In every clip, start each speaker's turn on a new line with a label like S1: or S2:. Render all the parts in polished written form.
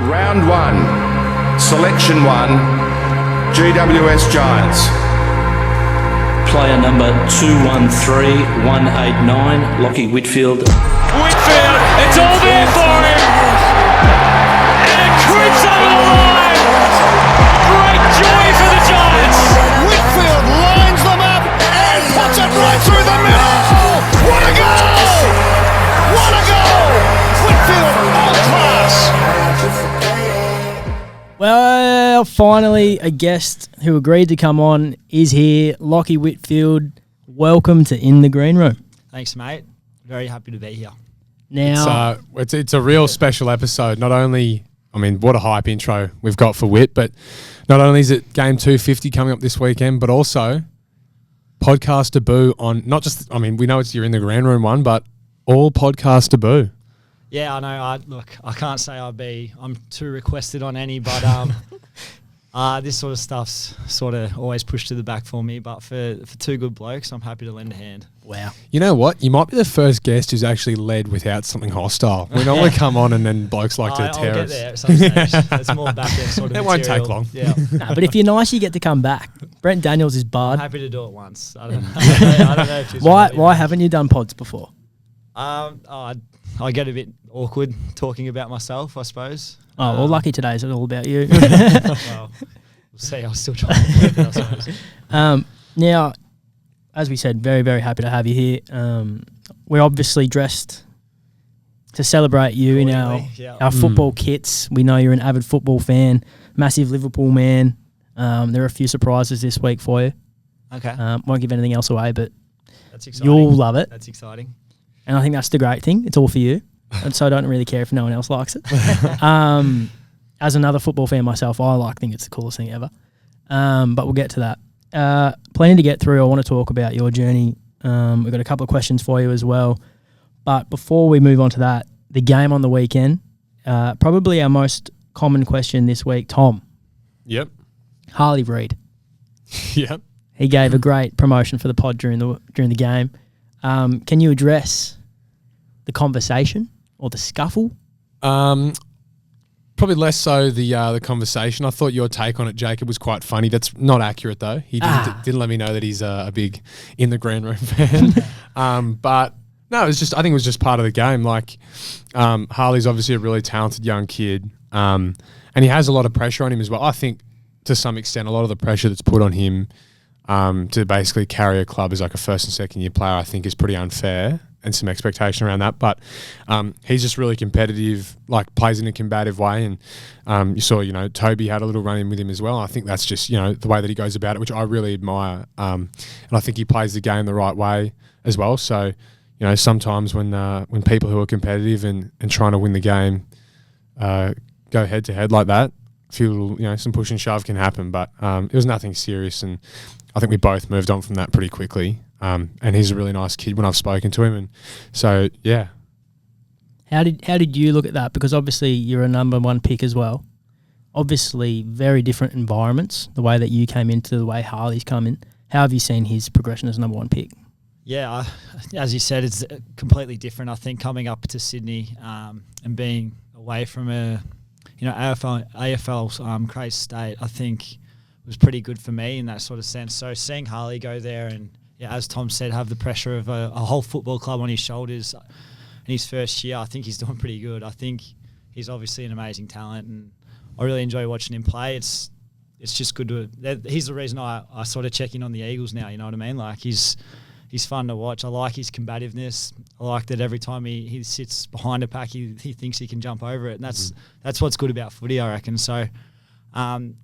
S1: Round 1, Selection 1, GWS Giants.
S2: Player number 213189, Lachie Whitfield.
S3: Whitfield, it's all there for him! And it creeps over the line! Great joy for the Giants!
S4: Whitfield lines them up and puts it right through the middle! What a goal! What a goal! Whitfield, all class!
S5: Well, finally, a guest who agreed to come on is here. Lachie Whitfield, welcome to In the Green Room.
S6: Thanks, mate. Very happy to be here.
S5: Now,
S7: it's a real special episode. Not only, I mean, what a hype intro we've got for Whit, but not only is it game 250 coming up this weekend, but also podcast debut on not just, I mean, we know it's your In the Green Room one, but all podcast debut.
S6: Yeah, I know. Look, I can't say I'm too requested on any, but this sort of stuff's sort of always pushed to the back for me. But for two good blokes, I'm happy to lend a hand.
S5: wow.
S7: You know what? You might be the first guest who's actually led without something hostile. We normally come on and then blokes like to tear
S6: I'll
S7: us.
S6: get there at some stage. It's more back end sort of
S7: It won't
S6: material.
S7: take long.
S6: Yeah.
S5: No, but if you're nice, you get to come back. Brent Daniels is
S6: I'm
S5: barred.
S6: happy to do it once. I don't know if it's
S5: Why
S6: really
S5: haven't you done pods before?
S6: I get a bit awkward talking about myself, I suppose.
S5: Oh, well, lucky today is all about you.
S6: Well, we'll see. I'll still try to work it, I suppose.
S5: Now, as we said, very, very happy to have you here. We're obviously dressed to celebrate you in
S6: Accordingly, yeah.
S5: our football kits. We know you're an avid football fan, massive Liverpool man. There are a few surprises this week for you.
S6: Okay.
S5: Won't give anything else away, but
S6: That's exciting.
S5: you'll love it.
S6: That's exciting.
S5: And I think that's the great thing. It's all for you. And so I don't really care if no one else likes it. As another football fan myself, think it's the coolest thing ever. But we'll get to that. Plenty to get through. I want to talk about your journey. We've got a couple of questions for you as well. But before we move on to that, the game on the weekend, probably our most common question this week, Tom.
S7: Yep.
S5: Harley Reid.
S7: Yep.
S5: He gave a great promotion for the pod during the game. Can you address the conversation or the scuffle?
S7: Probably less so the conversation. I thought your take on it, Jacob, was quite funny. That's not accurate though. He didn't let me know that he's a big In the Green Room fan. But no, I think it was just part of the game. Like Harley's obviously a really talented young kid, and he has a lot of pressure on him as well. I think to some extent, a lot of the pressure that's put on him to basically carry a club as like a first and second year player, I think is pretty unfair, and some expectation around that. But he's just really competitive, like plays in a combative way. And you saw, Toby had a little run in with him as well. I think that's just, the way that he goes about it, which I really admire. And I think he plays the game the right way as well. So, sometimes when people who are competitive and trying to win the game go head to head like that, a few little, some push and shove can happen. But it was nothing serious. And I think we both moved on from that pretty quickly. And he's a really nice kid when I've spoken to him. And so, yeah.
S5: How did you look at that? Because obviously you're a number one pick as well. Obviously very different environments, the way that you came into the way Harley's come in. How have you seen his progression as number one pick?
S6: Yeah, as you said, it's completely different. I think coming up to Sydney and being away from AFL's crazy state, I think was pretty good for me in that sort of sense. So seeing Harley go there and, as Tom said, have the pressure of a whole football club on his shoulders in his first year, I think he's doing pretty good. I think he's obviously an amazing talent, and I really enjoy watching him play. It's just good to. He's the reason I sort of check in on the Eagles now. You know what I mean? Like he's fun to watch. I like his combativeness. I like that every time he sits behind a pack, he thinks he can jump over it, and that's what's good about footy, I reckon. So,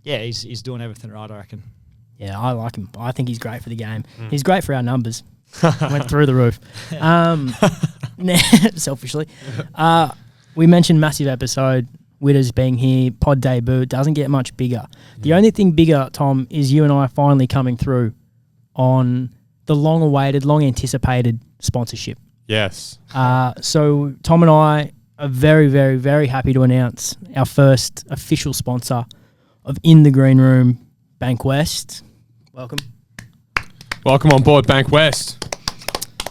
S6: he's doing everything right, I reckon.
S5: Yeah, I like him. I think he's great for the game. He's great for our numbers. Went through the roof. Selfishly. We mentioned massive episode, Witters being here, pod debut. It doesn't get much bigger. The only thing bigger, Tom, is you and I finally coming through on the long-awaited, long-anticipated sponsorship.
S7: Yes.
S5: So Tom and I are very, very, very happy to announce our first official sponsor of In the Green Room, Bank West. Welcome.
S7: Welcome on board, Bank West.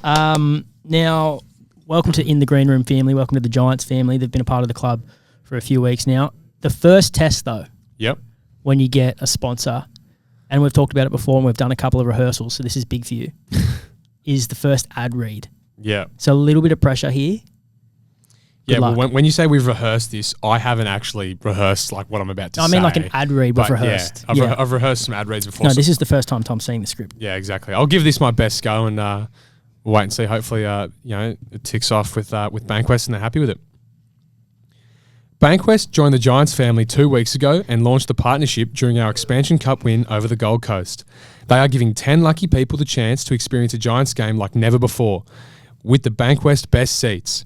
S5: Now, welcome to In the Green Room family. Welcome to the Giants family. They've been a part of the club for a few weeks now. The first test, though,
S7: Yep.
S5: when you get a sponsor, and we've talked about it before and we've done a couple of rehearsals, so this is big for you, is the first ad read.
S7: Yeah.
S5: So a little bit of pressure here.
S7: Yeah, well,
S5: luck.
S7: when you say we've rehearsed this, I haven't actually rehearsed like what I'm about to say.
S5: I mean, like an ad read we've rehearsed.
S7: Yeah, I've rehearsed some ad reads before.
S5: No,
S7: so-
S5: this is the first time Tom's seeing the script.
S7: Yeah, exactly. I'll give this my best go, and we'll wait and see. Hopefully, it ticks off with Bankwest, and they're happy with it. Bankwest joined the Giants family 2 weeks ago and launched a partnership during our Expansion Cup win over the Gold Coast. They are giving 10 lucky people the chance to experience a Giants game like never before, with the Bankwest Best Seats.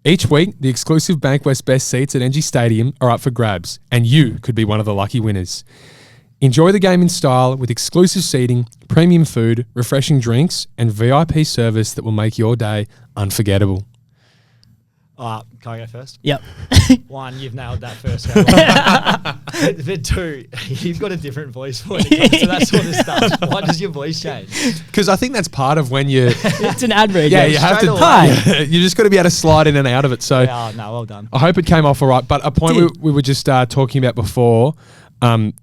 S7: Each week, the exclusive Bankwest Best Seats at NG Stadium are up for grabs, and you could be one of the lucky winners. Enjoy the game in style with exclusive seating, premium food, refreshing drinks, and VIP service that will make your day unforgettable.
S6: Can I go first?
S5: Yep.
S6: 1, you've nailed that first go. But 2, you've got a different voice when it comes to that sort of stuff. Why does your voice change?
S7: Because I think that's part of when you...
S5: It's an ad read.
S7: Yeah, you have to...
S5: Hi.
S7: You just got to be able to slide in and out of it. So
S6: Yeah, no, well done.
S7: I hope it came off all right. But a point we were just talking about before,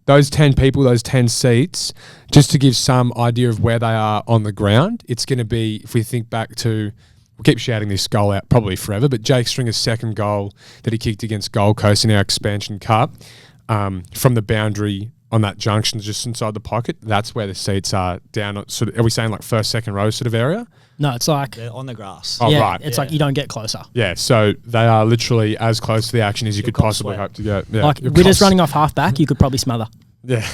S7: those 10 people, those 10 seats, just to give some idea of where they are on the ground, it's going to be, if we think back to... We'll keep shouting this goal out probably forever, but Jake Stringer's second goal that he kicked against Gold Coast in our Expansion Cup, from the boundary on that junction just inside the pocket, that's where the seats are down. Sort of, are we saying like first, second row sort of area?
S5: No, it's like...
S6: They're on the grass.
S7: Oh,
S5: yeah,
S7: right.
S5: it's like you don't get closer.
S7: Yeah, so they are literally as close to the action as you could
S6: cops
S7: possibly
S6: sweat.
S7: hope to get. Yeah,
S5: Like
S7: your
S5: Witters
S7: cops-
S5: running off half back, you could probably smother.
S7: Yeah.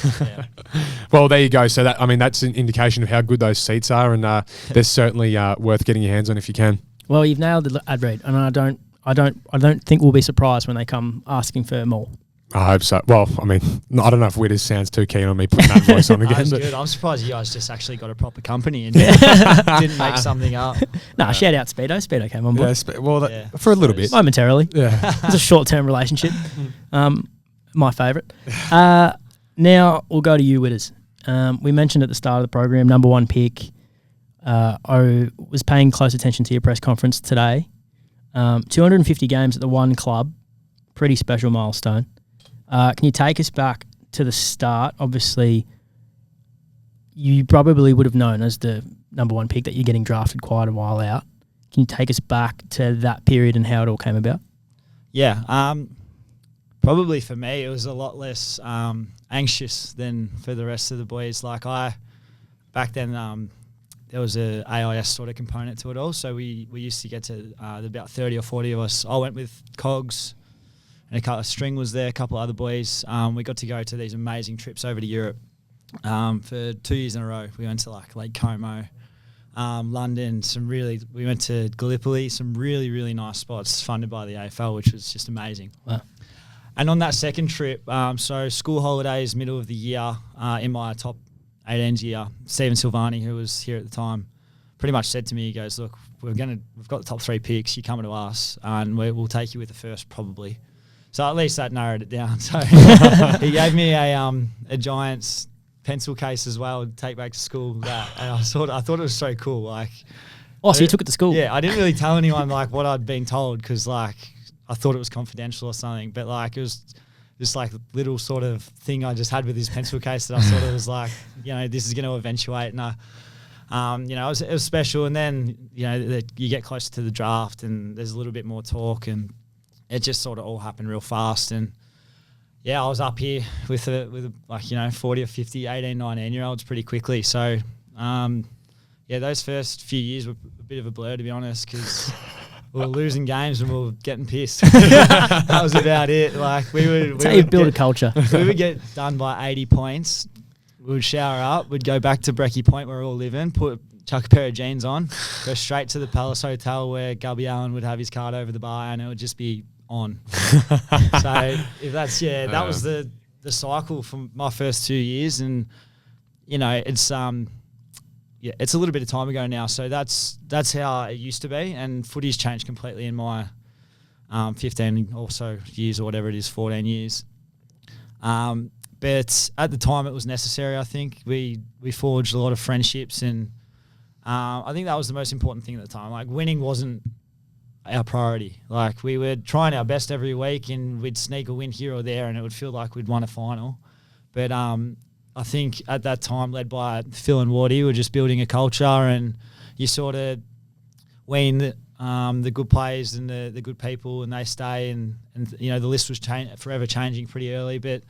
S7: Well, there you go. So that's an indication of how good those seats are, and they're certainly worth getting your hands on if you can.
S5: Well, you've nailed the ad read, and I don't think we'll be surprised when they come asking for more.
S7: I hope so. Well, I mean, I don't know if Witters sounds too keen on me putting that voice on again.
S6: That's
S7: But
S6: good. I'm surprised you guys just actually got a proper company and didn't make something up.
S5: Nah, shout out Speedo. Speedo came on board
S7: yeah, for a little bit.
S5: momentarily.
S7: Yeah.
S5: It's a short-term relationship. My favourite. Now we'll go to you, Witters. We mentioned at the start of the program, number 1 pick. I was paying close attention to your press conference today. 250 games at the one club, pretty special milestone. Can you take us back to the start? Obviously, you probably would have known as the number 1 pick that you're getting drafted quite a while out. Can you take us back to that period and how it all came about?
S6: Yeah, probably for me it was a lot less anxious than for the rest of the boys. Like back then there was a AIS sort of component to it all. So we used to get to about 30 or 40 of us. I went with Cogs and String was there, a couple of other boys. We got to go to these amazing trips over to Europe for 2 years in a row. We went to like Lake Como, London, we went to Gallipoli, some really, really nice spots funded by the AFL, which was just amazing.
S5: Wow.
S6: And on that second trip, so school holidays, middle of the year, in my top 18s year, Stephen Silvani, who was here at the time, pretty much said to me, he goes, look, we've got the top 3 picks, you're coming to us, and we'll take you with the first probably. So at least that narrowed it down. So he gave me a Giants pencil case as well to take back to school. And I thought it was so cool. Like,
S5: Oh, so you took it to school?
S6: yeah, I didn't really tell anyone like what I'd been told because like I thought it was confidential or something. But like it was just like a little sort of thing I just had with his pencil case that I thought it was like, this is going to eventuate. And it was special. And then you get closer to the draft and there's a little bit more talk and it just sort of all happened real fast. And yeah, I was up here with 40 or 50, 18, 19-year-olds pretty quickly. So, those first few years were a bit of a blur, to be honest, because we were losing games and we were getting pissed. That was about it. Like
S5: That's how you build a culture.
S6: We would get done by 80 points. We would shower up. We'd go back to Brecky Point where we all live in, chuck a pair of jeans on, go straight to the Palace Hotel where Gubby Allen would have his card over the bar and it would just be on. So if that's that was the cycle from my first 2 years, and it's it's a little bit of time ago now, so that's how it used to be, and footy's changed completely in my 15 or so years or whatever it is, 14 years. But at the time it was necessary. I think we forged a lot of friendships, and I think that was the most important thing at the time. Like winning wasn't our priority. Like, we were trying our best every week, and we'd sneak a win here or there, and it would feel like we'd won a final. But I think at that time, led by Phil and Wardy, we were just building a culture, and you sort of wean the good players and the good people, and they stay, and you know, the list was forever changing pretty early. But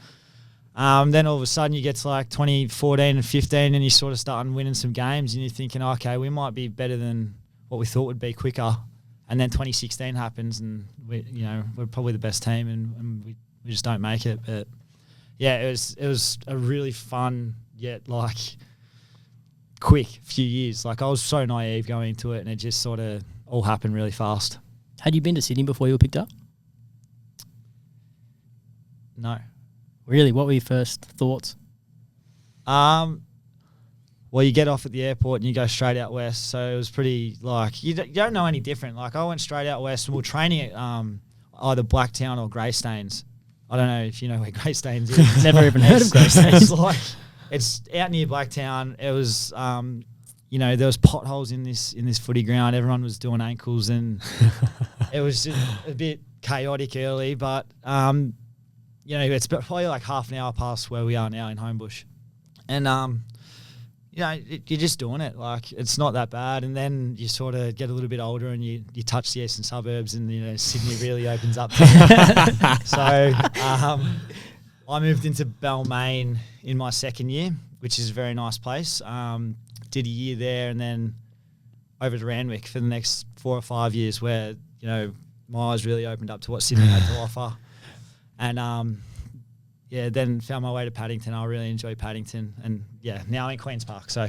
S6: then all of a sudden you get to like 2014 and 15, and you sort of starting winning some games, and you're thinking, okay, we might be better than what we thought would be quicker. And then 2016 happens, and we're probably the best team, and we just don't make it. But yeah, it was a really fun yet like quick few years. Like, I was so naive going into it, and it just sort of all happened really fast.
S5: Had you been to Sydney before you were picked up?
S6: No.
S5: Really? What were your first thoughts?
S6: Well, you get off at the airport and you go straight out west. So it was pretty, like, you don't know any different. Like, I went straight out west, and we were training at either Blacktown or Greystanes. I don't know if you know where Greystanes is.
S5: Never even heard of Greystanes.
S6: It's out near Blacktown. It was, there was potholes in this footy ground. Everyone was doing ankles, and it was just a bit chaotic early. But, it's probably like half an hour past where we are now in Homebush. And, you're just doing it. Like, it's not that bad. And then you sort of get a little bit older, and you touch the eastern suburbs, and, Sydney really opens up. So I moved into Balmain in my second year, which is a very nice place. Did a year there, and then over to Randwick for the next 4 or 5 years, where, my eyes really opened up to what Sydney had to offer. And, then found my way to Paddington. I really enjoy Paddington, and now in Queen's Park. So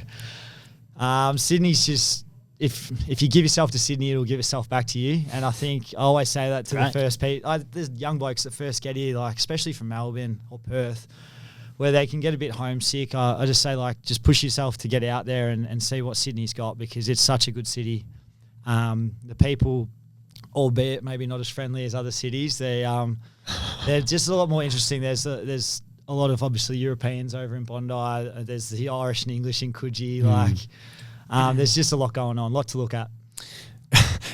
S6: Sydney's just, if you give yourself to Sydney, it'll give itself back to you. And I think I always say that to the first people. There's young blokes that first get here, like especially from Melbourne or Perth, where they can get a bit homesick. I just say, like, just push yourself to get out there and see what Sydney's got, because it's such a good city. The people, albeit maybe not as friendly as other cities, they're just a lot more interesting. There's a lot of obviously Europeans over in Bondi. There's the Irish and English in Coogee. There's just a lot going on, a lot to look at.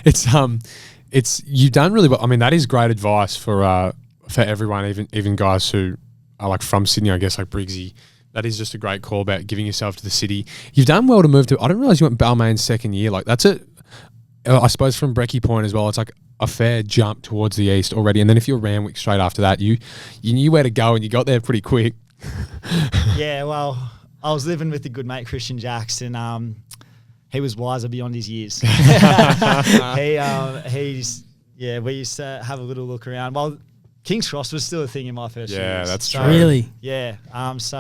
S7: It's you've done really well. I mean, that is great advice for everyone, even guys who are like from Sydney, I guess, like Briggsy. That is just a great call about giving yourself to the city. You've done well to move to. I didn't realize you went Balmain second year. Like, that's it. I suppose from Brecky Point as well, it's like a fair jump towards the east already. And then if you're Randwick straight after that, you knew where to go, and you got there pretty quick.
S6: Yeah, well, I was living with a good mate, Christian Jackson. He was wiser beyond his years. We used to have a little look around. Well, King's Cross was still a thing in my first year.
S7: Yeah, that's true.
S5: Really?
S6: Yeah. As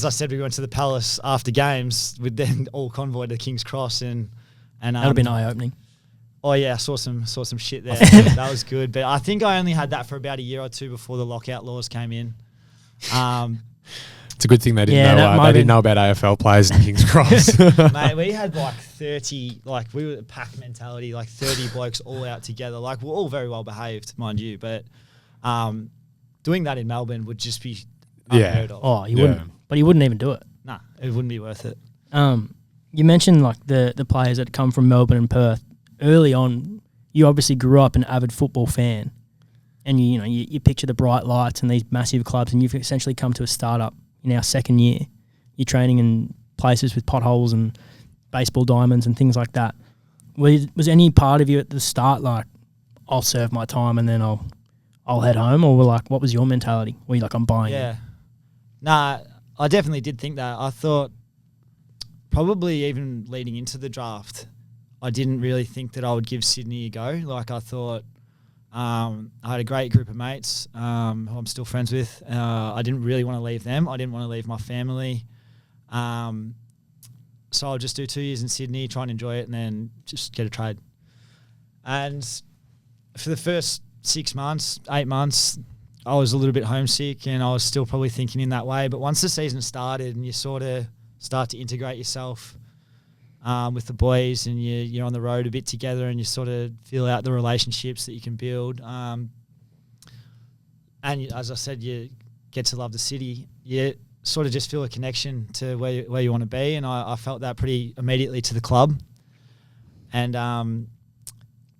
S6: I said, we went to the Palace after games. We'd then all convoyed to King's Cross, and
S5: that would have been eye-opening.
S6: Oh yeah, I saw some shit there. That was good. But I think I only had that for about a year or two before the lockout laws came in.
S7: It's a good thing they didn't know. They didn't know about AFL players in King's Cross.
S6: Mate, we had like 30, like we were a pack mentality, like 30 blokes all out together. Like, we're all very well behaved, mind you, but doing that in Melbourne would just be unheard of.
S5: Oh, you wouldn't. But you wouldn't even do it.
S6: Nah, it wouldn't be worth it.
S5: You mentioned like the players that come from Melbourne and Perth. Early on, you obviously grew up an avid football fan, and you picture the bright lights and these massive clubs, and you've essentially come to a startup in our second year. You're training in places with potholes and baseball diamonds and things like that. Was any part of you at the start like, I'll serve my time and then I'll head home, or like, what was your mentality? Were you like, I'm buying?
S6: Yeah, nah, I definitely did think that. I thought probably even leading into the draft, I didn't really think that I would give Sydney a go. Like, I thought I had a great group of mates who I'm still friends with. I didn't really want to leave them. I didn't want to leave my family. So I'll just do 2 years in Sydney, try and enjoy it, and then just get a trade. And for the first 6 months, 8 months, I was a little bit homesick, and I was still probably thinking in that way. But once the season started and you sort of start to integrate yourself with the boys, and you're on the road a bit together, and you sort of feel out the relationships that you can build. And as I said, you get to love the city. You sort of just feel a connection to where you want to be, and I felt that pretty immediately to the club. And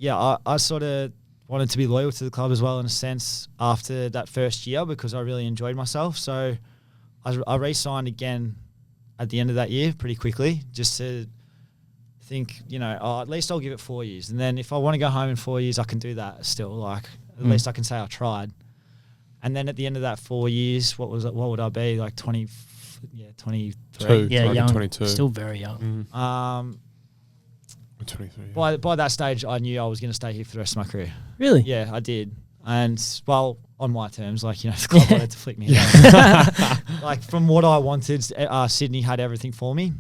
S6: I sort of wanted to be loyal to the club as well in a sense after that first year because I really enjoyed myself. So I re-signed again at the end of that year pretty quickly just to think, at least I'll give it 4 years. And then if I want to go home in 4 years, I can do that still. Like, at least I can say I tried. And then at the end of that 4 years, what would I be? Like 23.
S5: Yeah, young.
S7: 22.
S5: Still very young.
S7: 23.
S6: By that stage, I knew I was going to stay here for the rest of my career.
S5: Really?
S6: Yeah, I did. And, well, on my terms, like, the club wanted to flick me out. Like, from what I wanted, Sydney had everything for me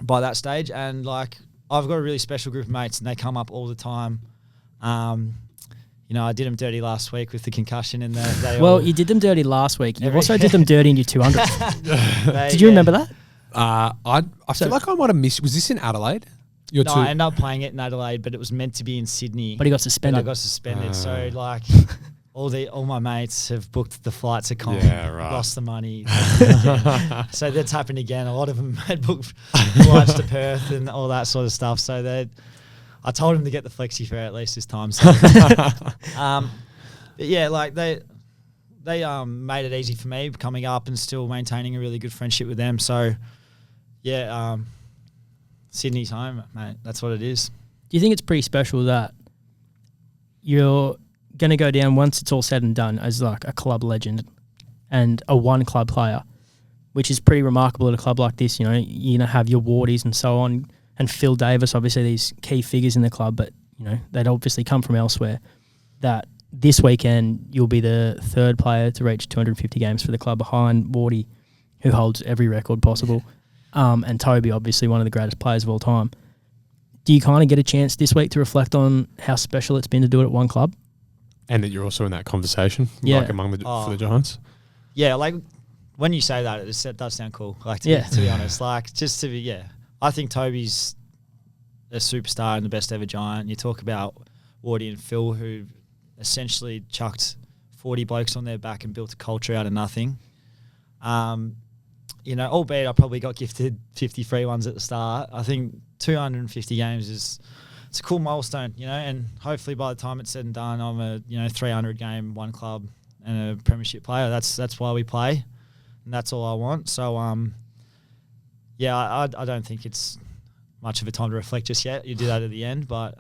S6: by that stage. And, like, I've got a really special group of mates, and they come up all the time. I did them dirty last week with the concussion, and
S5: you did them dirty last week. You also did them dirty in your 200. Did you remember that?
S7: I feel like I might have missed. Was this in Adelaide?
S6: I ended up playing it in Adelaide, but it was meant to be in Sydney.
S5: But he got suspended.
S6: I got suspended. So, like, all my mates have booked the flights to Callan, lost the money. So that's happened again. A lot of them had booked flights to Perth and all that sort of stuff. So I told them to get the flexi fare at least this time. So, but yeah, like they made it easy for me coming up and still maintaining a really good friendship with them. So, yeah, Sydney's home, mate. That's what it is.
S5: Do you think it's pretty special that you're going to go down once it's all said and done as like a club legend and a one club player, which is pretty remarkable at a club like this? You're going to have your Wardies and so on, and Phil Davis, obviously these key figures in the club, but they'd obviously come from elsewhere. That this weekend you'll be the third player to reach 250 games for the club behind Wardy, who holds every record possible. And Toby, obviously one of the greatest players of all time. Do you kind of get a chance this week to reflect on how special it's been to do it at one club?
S7: And that you're also in that conversation, like for the Giants?
S6: Yeah, like when you say that, it does sound cool. Like to be honest, like just to be, I think Toby's a superstar and the best ever Giant. You talk about Wardy and Phil, who essentially chucked 40 blokes on their back and built a culture out of nothing. Albeit I probably got gifted 50 free ones at the start. I think 250 games it's a cool milestone, and hopefully by the time it's said and done, I'm a 300 game one club and a premiership player. That's why we play, and that's all I want. So I don't think it's much of a time to reflect just yet. You do that at the end, but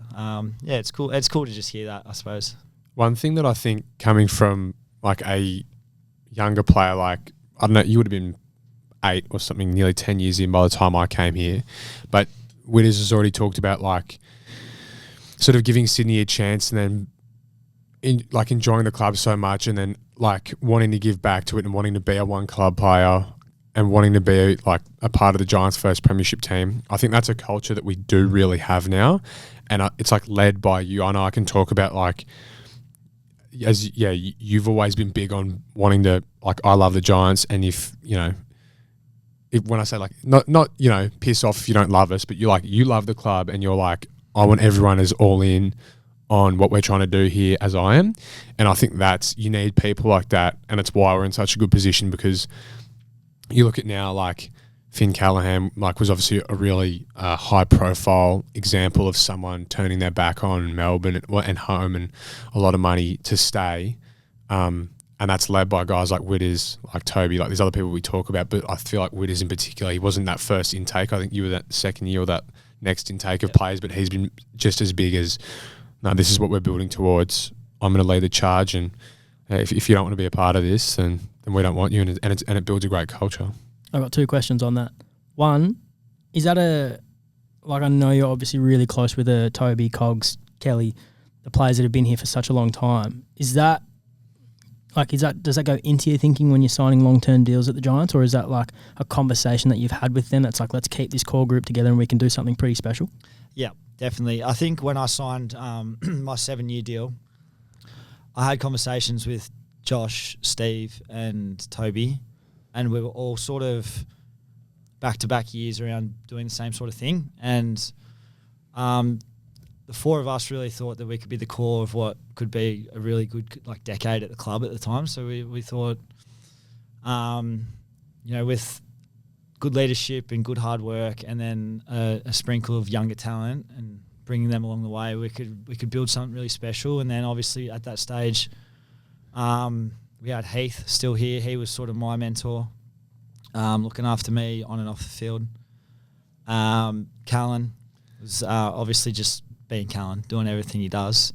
S6: it's cool. It's cool to just hear that, I suppose.
S7: One thing that I think coming from like a younger player, like I don't know, you would have been 8 or something, nearly 10 years in by the time I came here. But Witters has already talked about like sort of giving Sydney a chance and then enjoying the club so much and then like wanting to give back to it and wanting to be a one club player and wanting to be like a part of the Giants' first premiership team. I think that's a culture that we do really have now. And it's like led by you. I know I can talk about like, you've always been big on wanting to, like, I love the Giants. And if when I say like, not piss off if you don't love us, but you love the club and you're like, I want everyone as all in on what we're trying to do here as I am. And I think you need people like that. And it's why we're in such a good position, because you look at now, like Finn Callahan, like was obviously a really high profile example of someone turning their back on Melbourne and home and a lot of money to stay. And that's led by guys like Witters, like Toby, like these other people we talk about. But I feel like Witters in particular, he wasn't that first intake. I think you were that second year or that next intake of players, but he's been just as big as, no, this is what we're building towards. I'm going to lead the charge, and if you don't want to be a part of this, then we don't want you, and it builds a great culture.
S5: I've got 2 questions on that. One, is that I know you're obviously really close with Toby, Cogs, Kelly, the players that have been here for such a long time. Does that go into your thinking when you're signing long-term deals at the Giants, or is that like a conversation that you've had with them that's like, let's keep this core group together and we can do something pretty special?
S6: Yeah, definitely. I think when I signed my 7-year deal, I had conversations with Josh, Steve and Toby, and we were all sort of back-to-back years around doing the same sort of thing. And the 4 of us really thought that we could be the core of what could be a really good like decade at the club at the time. So we thought, with good leadership and good hard work and then a sprinkle of younger talent and bringing them along the way, we could build something really special. And then obviously at that stage, we had Heath still here. He was sort of my mentor, looking after me on and off the field. Callan was obviously just being Callan, doing everything he does.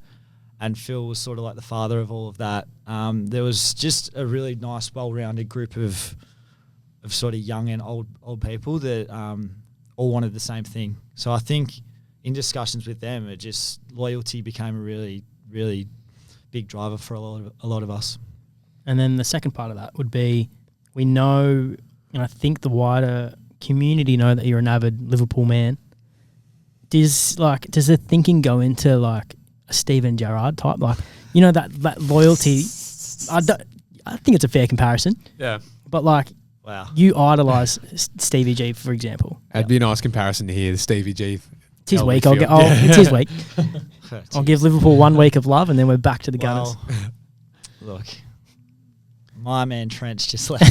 S6: And Phil was sort of like the father of all of that. There was just a really nice, well-rounded group of sort of young and old people that all wanted the same thing. So I think in discussions with them, it just loyalty became a really, really big driver for a lot of us.
S5: And then the second part of that would be, we know, and I think the wider community know that you're an avid Liverpool man. Does the thinking go into like a Steven Gerrard type, like, you know, that loyalty? I think it's a fair comparison.
S7: Yeah.
S5: But like,
S6: wow,
S5: you idolise Stevie G, for example.
S7: It'd be a nice comparison to hear Stevie G.
S5: It's his week.
S7: Whitfield.
S5: It's his week. I'll give Liverpool 1 week of love, and then we're back to the Gunners.
S6: Look, my man Trent's just left.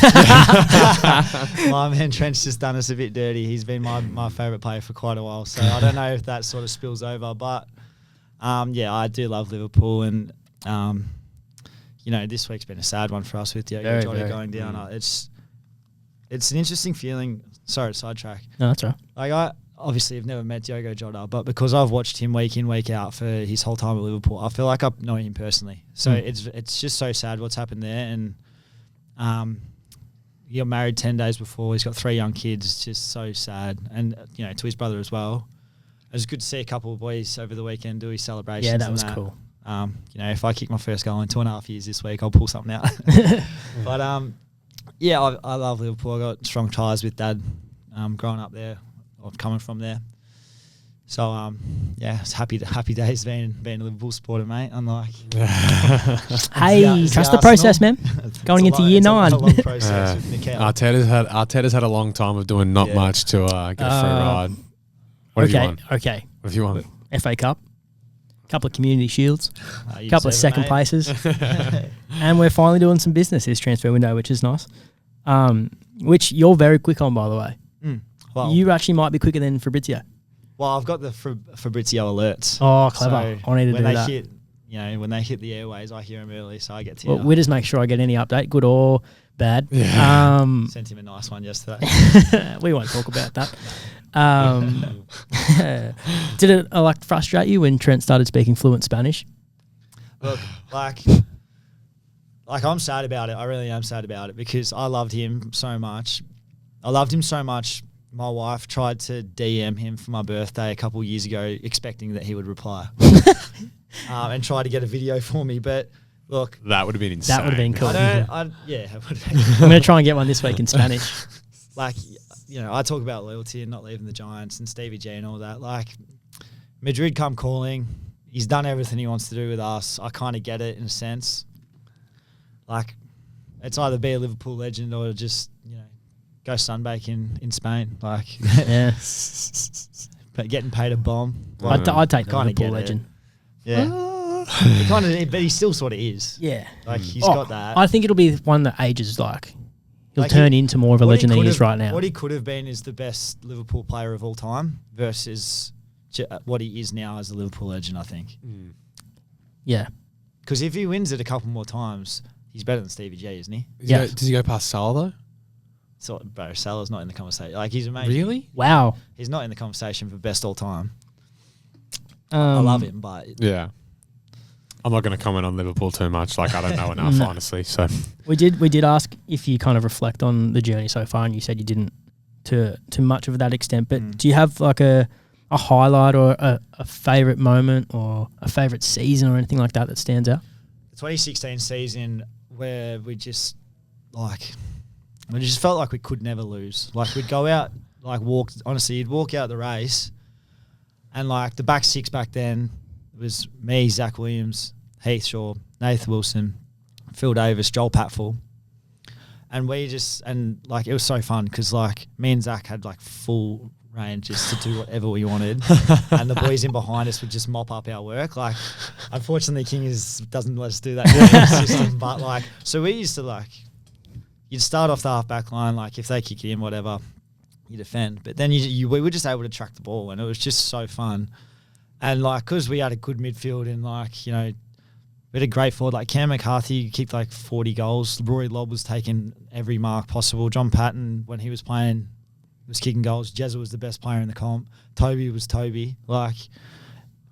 S6: My man Trent's just done us a bit dirty. He's been my favourite player for quite a while, so I don't know if that sort of spills over. But yeah, I do love Liverpool, and you know, this week's been a sad one for us with Diogo Jota going down. It's an interesting feeling. Sorry to sidetrack.
S5: No, that's right.
S6: Like, I obviously have never met Diogo Jota, but because I've watched him week in, week out for his whole time at Liverpool, I feel like I know him personally. So it's just so sad what's happened there. And he got married 10 days before. He's got 3 young kids. It's just so sad. And, you know, to his brother as well. It was good to see a couple of boys over the weekend do his celebrations.
S5: Yeah, that was cool.
S6: You know, if I kick my first goal in 2.5 years this week, I'll pull something out. But yeah, I love Liverpool. I got strong ties with Dad growing up there, or coming from there. So yeah, it's happy days being a Liverpool supporter, mate. Unlike
S5: hey, trust the process, man. Going into year 9.
S6: It's a long process with Mikel.
S7: Arteta's had a long time of doing not much to get a free ride. What have you want?
S5: Okay.
S7: What have you want?
S5: FA Cup, couple of community shields,
S6: You
S5: couple of
S6: deserve it,
S5: second
S6: mate.
S5: places, and we're finally doing some business this transfer window, which is nice. Which you're very quick on, by the way.
S6: Well,
S5: You actually might be quicker than Fabrizio.
S6: well, I've got the Fabrizio alerts.
S5: Oh, clever.
S6: So
S5: I need to
S6: when
S5: do
S6: they
S5: that.
S6: hit, you know, when they hit the airways, I hear them early, so I get to
S5: Well, we just make sure I get any update, good or bad.
S6: sent him a nice one yesterday.
S5: We won't talk about that. Did it like frustrate you when Trent started speaking fluent Spanish?
S6: Look, like I'm sad about it. I really am sad about it because I loved him so much. My wife tried to DM him for my birthday a couple of years ago, expecting that he would reply, and try to get a video for me. But look,
S7: That would have been insane.
S5: That would have been cool.
S6: it would have been.
S5: I'm going to try and get one this week in Spanish.
S6: Like, you know, I talk about loyalty and not leaving the Giants and Stevie G and all that. Like, Madrid come calling. He's done everything he wants to do with us. I kind of get it in a sense. Like, it's either be a Liverpool legend or just, you know, go sunbake in Spain. Like,
S5: Yeah.
S6: but getting paid a bomb.
S5: I'd take the
S6: Kinda
S5: Liverpool
S6: get it.
S5: legend.
S6: Yeah. He kind of, but he still sort of is.
S5: Yeah.
S6: Like, he's got that.
S5: I think it'll be one that ages like. He'll
S6: Like,
S5: turn into more of a
S6: What he
S5: legend than he
S6: could
S5: is
S6: have-
S5: right now.
S6: What he could have been is the best Liverpool player of all time versus what he is now as a Liverpool legend, I think.
S5: Yeah.
S6: Because if he wins it a couple more times, he's better than Stevie G, isn't he?
S5: Yeah.
S7: Does he go past Salah though?
S6: So, bro, Salah's not in the conversation. Like, he's amazing.
S7: Really?
S5: Wow.
S6: He's not in the conversation for best all time. I love him, but
S7: Yeah. I'm not going to comment on Liverpool too much. Like, I don't know enough,
S5: No.
S7: honestly. So
S5: We did ask if you kind of reflect on the journey so far, and you said you didn't to much of that extent. But do you have like a highlight or a favourite moment or a favourite season or anything like that that stands out?
S6: the 2016 season where we just felt like we could never lose. Like, we'd go out, like, you'd walk out the race, and like the back six back then was me, Zach Williams, Heath Shaw, Nathan Wilson, Phil Davis, Joel Patfull. And it was so fun because, like, me and Zach had, like, full range just to do whatever we wanted. And the boys in behind us would just mop up our work. Like, unfortunately, doesn't let us do that in the system. But, like, so we used to, like, you'd start off the half-back line, like, if they kick it in, whatever, you defend. But then we were just able to track the ball, and it was just so fun. And like, because we had a good midfield and like, you know, we had a great forward. Like Cam McCarthy kicked like 40 goals. Rory Lobb was taking every mark possible. John Patton, when he was playing, was kicking goals. Jezza was the best player in the comp. Toby was Toby. Like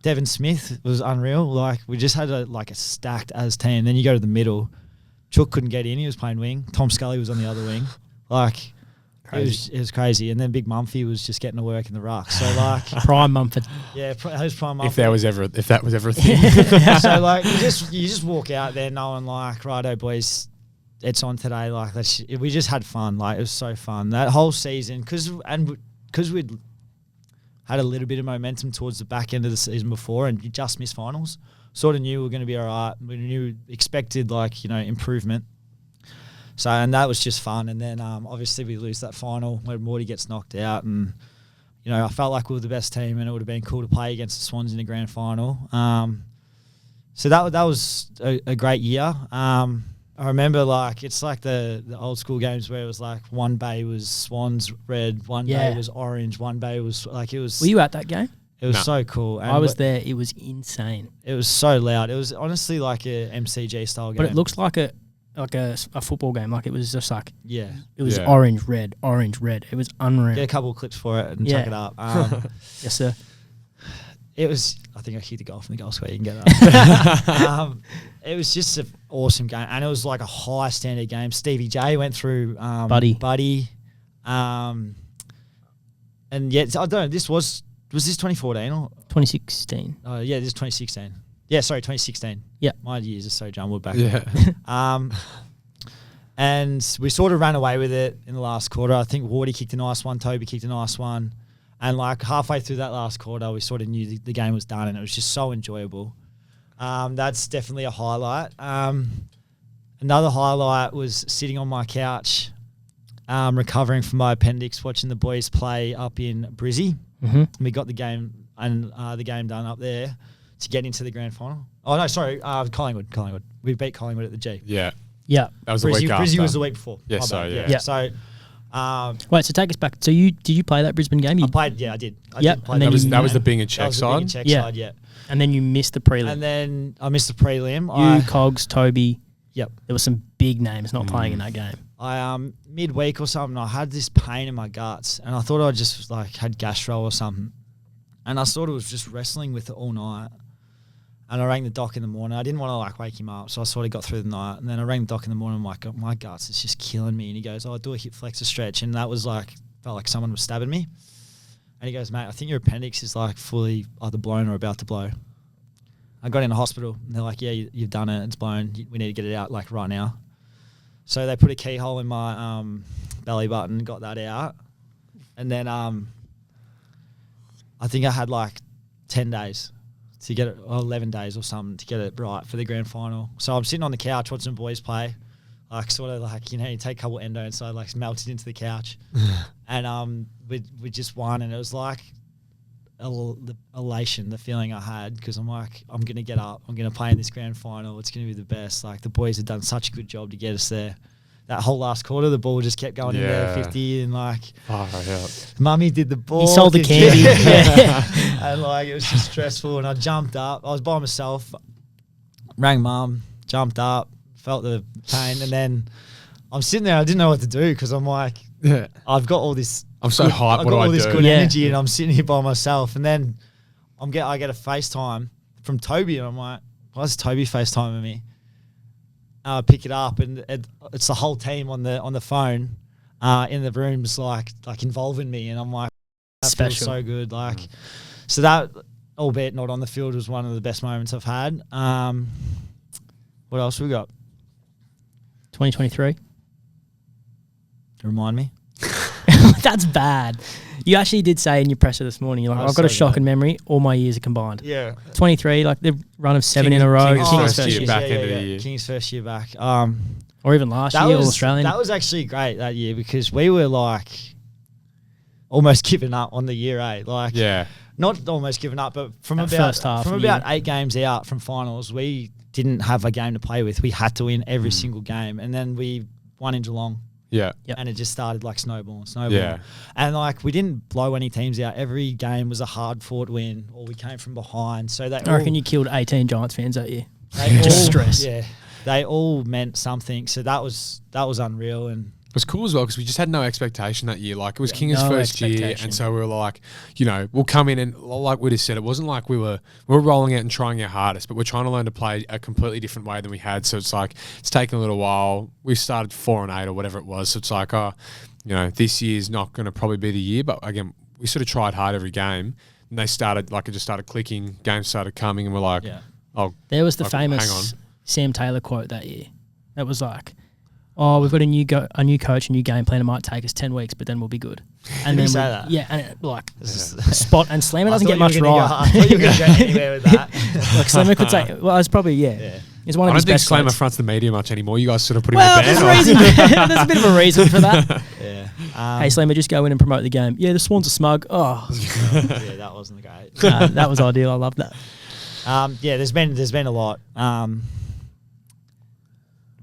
S6: Devin Smith was unreal. Like we just had a stacked as team. Then you go to the middle. Chook couldn't get in. He was playing wing. Tom Scully was on the other wing. Like it was crazy. And then Big Mumphy was just getting to work in the ruck. So like
S5: Prime Mumford.
S6: yeah, that was prime Mumphy.
S7: If that was ever a thing.
S6: So like you just walk out there knowing like, righto boys, it's on today. Like we just had fun. Like it was so fun that whole season because we'd had a little bit of momentum towards the back end of the season before, and you just missed finals. Sort of knew we were going to be all right. We expected like, you know, improvement. So, and that was just fun. And then obviously we lose that final when Morty gets knocked out. And, you know, I felt like we were the best team and it would have been cool to play against the Swans in the grand final. So that was a great year. I remember like, it's like the old school games where it was like one bay was Swans red, one bay was orange, one bay was like, it was.
S5: Were you at that game?
S6: It was so cool. And
S5: I was there. It was insane.
S6: It was so loud. It was honestly like a MCG style game.
S5: But it looks like a football game. Like it was just like it was
S7: Yeah.
S5: orange, red, orange, red. It was unreal.
S6: Get a couple of clips for it and chuck it up.
S5: Yes, sir.
S6: It was. I think I kicked a goal from the goal square. You can get that. It was just an awesome game, and it was like a high standard game. Stevie J went through Buddy, and yet I don't know. This was this 2014 or
S5: 2016.
S6: yeah, this is 2016. Yeah, sorry, 2016.
S5: Yeah,
S6: my years are so jumbled back.
S7: Yeah.
S6: And we sort of ran away with it in the last quarter. I think Wardy kicked a nice one, Toby kicked a nice one. And like halfway through that last quarter, we sort of knew the game was done and it was just so enjoyable. That's definitely a highlight. Another highlight was sitting on my couch, recovering from my appendix, watching the boys play up in Brizzy.
S5: Mm-hmm.
S6: We got the game and the game done up there to get into the grand final. Oh, no, sorry, Collingwood. We beat Collingwood at the G.
S7: Yeah.
S5: Yeah.
S7: That was the week after.
S6: Brizzy was the week before.
S7: Yeah,
S6: My
S7: so,
S6: bad.
S7: yeah.
S6: So,
S5: Wait, so take us back. So did you play that Brisbane game?
S6: I played, yeah, I did. I
S5: Yep,
S6: did play
S5: and then
S6: that.
S7: That was the Bing and
S6: That
S7: Check
S6: was the Big and
S7: side.
S6: Check side, yeah.
S5: And then you missed the prelim.
S6: And then I missed the prelim.
S5: You, Cogs, Toby.
S6: Yep.
S5: There were some big names not playing in that game.
S6: I midweek or something, I had this pain in my guts, and I thought I just like had gastro or something, and I sort of was just wrestling with it all night. And I rang the doc in the morning. I didn't want to like wake him up, so I sort of got through the night. And then I rang the doc in the morning. I'm like, oh, my guts, it's just killing me. And he goes, "Oh, do a hip flexor stretch," and that was like felt like someone was stabbing me. And he goes, "Mate, I think your appendix is like fully either blown or about to blow." I got in the hospital, and they're like, "Yeah, you've done it. It's blown. We need to get it out like right now." So they put a keyhole in my belly button, got that out, and then I think I had like 10 days to get it, or 11 days or something to get it right for the grand final. So I'm sitting on the couch watching the boys play, like sort of like, you know, you take a couple endo and so I like melted into the couch, and we just won, and it was like the elation, the feeling I had, because I'm like, I'm going to get up, I'm going to play in this grand final, it's going to be the best. Like the boys have done such a good job to get us there. That whole last quarter, the ball just kept going in there, 50, and like, Mummy did the ball.
S5: He sold the candy. Yeah.
S6: And like, it was just stressful, and I jumped up. I was by myself, rang Mum, jumped up, felt the pain, and then I'm sitting there, I didn't know what to do, because I'm like, I've got all this.
S7: I'm so hyped.
S6: I've
S7: What
S6: got
S7: do I
S6: all this
S7: do?
S6: good
S5: Yeah.
S6: energy, and I'm sitting here by myself, and then I get a FaceTime from Toby, and I'm like, why is Toby FaceTiming me? I pick it up, and it's the whole team on the phone in the rooms, like involving me, and I'm like, that feels
S5: Special.
S6: so good. Like, so that, albeit not on the field, was one of the best moments I've had. What else we got?
S5: 2023.
S6: Remind me.
S5: That's bad. You actually did say in your presser this morning, you're like,
S6: Oh,
S5: I've got a
S6: so
S5: shocking memory. All my years are combined.
S6: Yeah.
S5: 23, like the run of 7 in a row.
S7: King's
S5: King's
S7: first year back end of the year.
S6: King's first year back.
S5: Or even last year, All Australian.
S6: That was actually great that year, because we were like almost giving up on the year 8. Like,
S7: Yeah.
S6: not almost giving up, but from
S5: That
S6: about
S5: first half
S6: from
S5: of the
S6: about
S5: year.
S6: 8 games out from finals, we didn't have a game to play with. We had to win every single game, and then we won in Geelong.
S7: Yeah.
S5: Yep.
S6: And it just started like snowballing.
S7: Yeah.
S6: And like we didn't blow any teams out. Every game was a hard fought win, or we came from behind. So they
S5: I reckon you killed 18 Giants fans that year.
S6: they
S5: Just
S6: all-
S5: stress.
S6: Yeah, they all meant something. So that was unreal. And
S7: It was cool as well because we just had no expectation that year. Like, it was Kinger's
S5: no
S7: first year,
S5: expectation.
S7: and so we were like, you know, we'll come in and like we just said, it wasn't like we were rolling out and trying our hardest, but we're trying to learn to play a completely different way than we had. So it's like it's taken a little while. We started 4-8 or whatever it was. So it's like, oh, you know, this year's not going to probably be the year. But again, we sort of tried hard every game, and they started like it just started clicking. Games started coming, and we're like,
S6: Yeah.
S7: oh,
S5: There was the
S7: like, hang
S5: famous
S7: on.
S5: Sam Taylor quote that year. That was like, "Oh, we've got a new coach, a new game plan. It might take us 10 weeks, but then we'll be good." And
S6: he
S5: then
S6: say that?
S5: Yeah, and it, like
S6: this is-
S5: spot and Slammer doesn't get
S6: I thought
S5: much
S6: you were gonna
S5: right.
S6: go- I thought you were going to go anywhere with that.
S5: Like Slammer could say, well, it's probably
S6: Yeah.
S5: It's one
S7: I
S5: of
S7: don't
S5: his
S7: think
S5: best
S7: Slammer
S5: quotes.
S7: fronts the media much anymore. You guys sort of put him
S5: Well,
S7: in a
S5: there's
S7: band.
S5: a reason. There's a bit of a reason for that.
S6: Yeah.
S5: Hey, Slammer, just go in and promote the game. Yeah, the Swans are smug. Oh,
S6: Yeah, that wasn't great.
S5: that was ideal. I love that.
S6: Yeah, there's been a lot.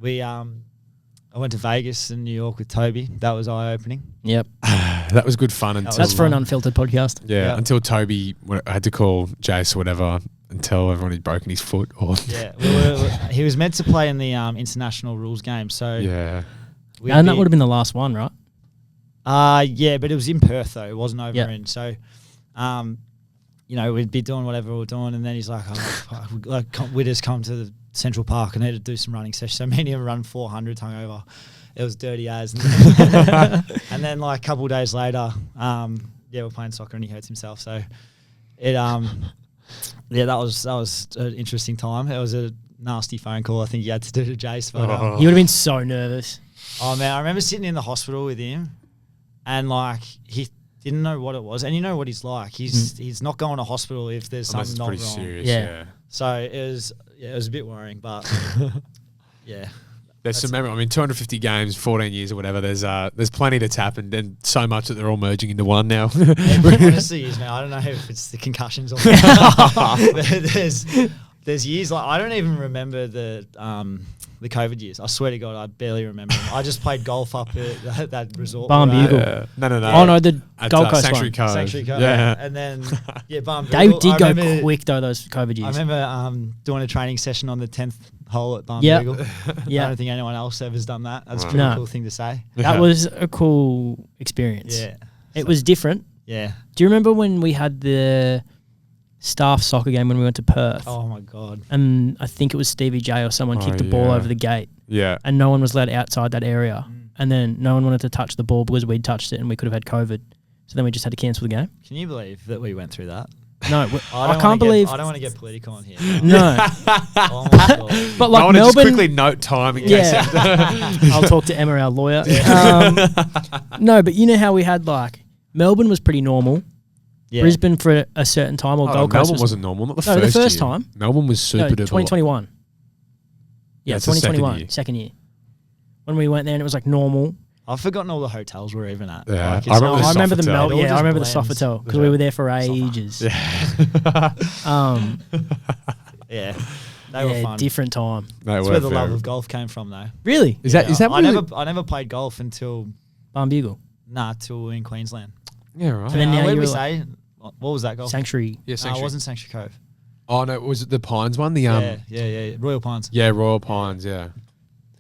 S6: I went to Vegas and New York with Toby. That was eye opening.
S5: Yep.
S7: That was good fun until
S5: That's for an unfiltered podcast.
S7: Yeah,
S6: Yeah.
S7: until Toby had to call Jace or whatever and tell everyone he'd broken his foot. Or
S6: Yeah, he was meant to play in the international rules game. So
S7: yeah,
S5: And that would have been the last one, right?
S6: yeah, but it was in Perth though. It wasn't over
S5: Yeah.
S6: in. So, you know, we'd be doing whatever we were doing, and then he's like, we just come to the Central Park. I need to do some running sessions. So me and him run 400 hungover. It was dirty as. And then like a couple of days later, we're playing soccer and he hurts himself. So it yeah, that was an interesting time. It was a nasty phone call I think he had to do to Jace. But
S5: He would have been so nervous.
S6: oh man, I remember sitting in the hospital with him, and like he didn't know what it was, and you know what he's like. He's not going to hospital if there's
S7: unless
S6: something
S7: it's
S6: not
S7: pretty
S6: wrong.
S7: serious.
S5: Yeah.
S7: Yeah.
S6: So it was a bit worrying, but yeah.
S7: There's some memory. I mean, 250 games, 14 years or whatever. There's plenty that's happened, and so much that they're all merging into one now.
S6: It honestly is, man. I don't know if it's the concussions or there's years like I don't even remember the COVID years. I swear to God, I barely remember them. I just played golf up at that resort.
S5: Barn
S6: where I-
S5: Bugle.
S7: No.
S5: Oh no, the
S7: At,
S5: Gold Coast
S7: Sanctuary
S5: one.
S7: Cove.
S6: Sanctuary Cove.
S7: Yeah.
S6: And then Barn
S5: They
S6: Bugle.
S5: did
S6: I
S5: go
S6: remember-
S5: quick though, those COVID years.
S6: I remember doing a training session on the 10th hole at Barn
S5: Yep.
S6: Bugle. I
S5: Yeah,
S6: don't think anyone else ever's done that. That's a
S7: Right.
S6: pretty
S5: No.
S6: cool thing to say.
S5: that was a cool experience.
S6: Yeah.
S5: It was different.
S6: Yeah.
S5: Do you remember when we had the staff soccer game when we went to Perth?
S6: Oh my God.
S5: And I think it was Stevie J or someone
S7: Oh,
S5: kicked the ball
S7: yeah.
S5: over the gate,
S7: Yeah.
S5: and no one was allowed outside that area. And then no one wanted to touch the ball because we'd touched it and we could have had COVID. So then we just had to cancel the game.
S6: Can you believe that we went through that?
S5: No, I
S6: don't
S5: can't believe.
S6: I don't want to get political on here.
S5: No,
S6: Oh my God.
S5: but
S7: I
S5: like
S7: want to just
S5: Melbourne.
S7: quickly note time in case.
S5: Yeah, I'll talk to Emma, our lawyer. No, but you know how we had like Melbourne was pretty normal.
S6: Yeah.
S5: Brisbane for a certain time, or
S7: Oh,
S5: Gold Coast
S7: Melbourne
S5: was
S7: wasn't normal. Not the
S5: No, the
S7: first
S5: first
S7: year.
S5: time.
S7: Melbourne was super
S5: no,
S7: duper.
S5: 2021. Yeah,
S7: That's the second
S5: 2021,
S7: year.
S5: second year. When we went there and it was like normal.
S6: I've forgotten all the hotels we're even at.
S7: Yeah,
S6: Like,
S7: I remember the
S5: I remember the
S7: Sofitel.
S5: Melbourne.
S6: It all
S5: Yeah, I
S6: just
S5: remember the
S6: blends.
S5: Sofitel because we were there for ages.
S6: Yeah. They were
S5: Yeah,
S6: fun.
S5: different time.
S7: They
S6: That's
S7: were
S6: where the
S7: very-
S6: love of golf came from, though.
S5: Really?
S7: Is that really?
S6: I never played golf until
S5: Barn Bugle,
S6: till in Queensland.
S7: Yeah, right.
S5: And then now
S6: where
S5: you
S6: did we
S5: were like-
S6: say? What was that golf?
S5: Sanctuary.
S7: Yeah,
S6: No, it
S7: Sanctuary.
S6: wasn't Sanctuary Cove.
S7: Oh no, was it the Pines one? The
S6: Yeah. Royal Pines.
S7: yeah, Royal Pines. Yeah.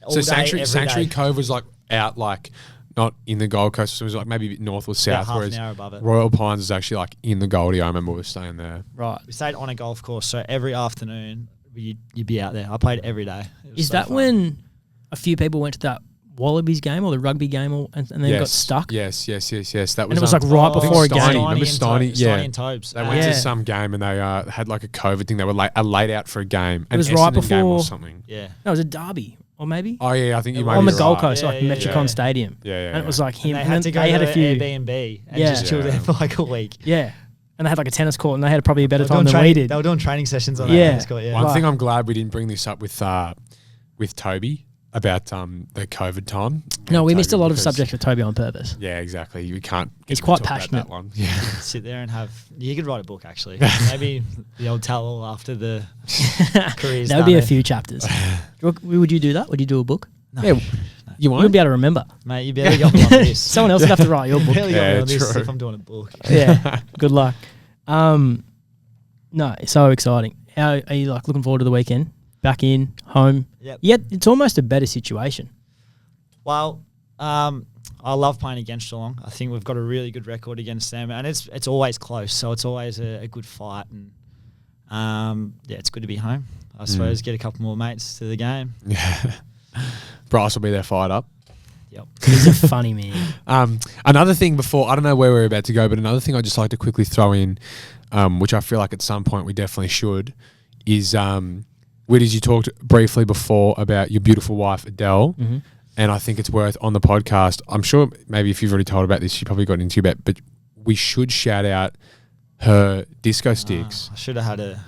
S6: All
S7: So
S6: day,
S7: Sanctuary
S6: every
S7: Sanctuary
S6: day.
S7: Cove was like out like not in the Gold Coast. So it was like maybe a bit north or south.
S6: half
S7: Whereas
S6: an hour above it.
S7: Royal Pines is actually like in the Goldie. I remember we were staying there.
S5: Right.
S6: We stayed on a golf course, so every afternoon you'd be out there. I played every day. It was
S5: Is
S6: so
S5: that
S6: fun.
S5: when a few people went to that Wallabies game or the rugby game and then got stuck?
S7: Yes. That was.
S5: And it was like right
S7: I think
S5: before a
S7: Steiny-
S5: game.
S7: Remember Steiny? Yeah.
S6: Steiny and Tobes.
S7: They went
S5: Yeah.
S7: to some game and they had like a COVID thing. They were laid out for a game.
S5: It was
S7: an
S5: right
S7: Essendon game or
S5: before-
S7: something.
S6: Yeah.
S5: No, it was a derby or maybe
S7: Oh yeah, I think you might
S5: on
S7: be
S5: the Gold
S7: right.
S5: Coast,
S6: Yeah,
S5: like
S6: yeah,
S5: Metricon
S6: yeah.
S5: Stadium.
S7: Yeah.
S5: And it was like him.
S6: They
S5: And
S6: had
S5: then
S6: to go
S5: they
S6: to
S5: had a
S6: the
S5: few.
S6: Airbnb and
S5: Yeah.
S6: just chill there for like a week.
S5: Yeah. And they had like a tennis court and they had probably a better
S6: They were
S5: time
S6: doing
S5: than we
S6: training-
S5: did.
S6: They were doing training sessions on
S5: Yeah.
S6: that tennis court. Yeah.
S7: One
S5: Right.
S7: thing I'm glad we didn't bring this up with Toby about the COVID time.
S5: No, we
S7: Toby,
S5: missed a lot of
S7: because-
S5: subjects with Toby on purpose.
S7: Yeah, exactly. You can't.
S5: He's
S7: get
S5: quite
S7: to talk about
S5: passionate.
S7: That one. Yeah.
S6: Sit there and have. You could write a book actually. Maybe the old tell-all after the career's
S5: That would be a
S6: done.
S5: few chapters. Would you do that? Would you do a book?
S6: No.
S7: Yeah. You
S5: We'll
S7: won't?
S5: be able to remember.
S6: Mate, you barely got me on this.
S5: Someone else would have to write your book.
S6: Barely got me
S7: Yeah,
S6: on this
S7: true.
S6: if I'm doing a book.
S5: Yeah. Good luck. No, it's so exciting. How are you like looking forward to the weekend? Back in, home.
S6: Yep.
S5: Yet it's almost a better situation.
S6: Well, I love playing against Geelong. I think we've got a really good record against them, and it's always close, so it's always a good fight. And yeah, it's good to be home. I suppose get a couple more mates to the game.
S7: Yeah. Bryce will be there fired up.
S6: Yep.
S5: He's a funny man.
S7: Another thing before, I don't know where we're about to go, but another thing I'd just like to quickly throw in, which I feel like at some point we definitely should, is Widdies, you talked briefly before about your beautiful wife, Adele, and I think it's worth on the podcast. I'm sure maybe if you've already told about this, she probably got into you about, but we should shout out her disco sticks.
S6: I should have had a.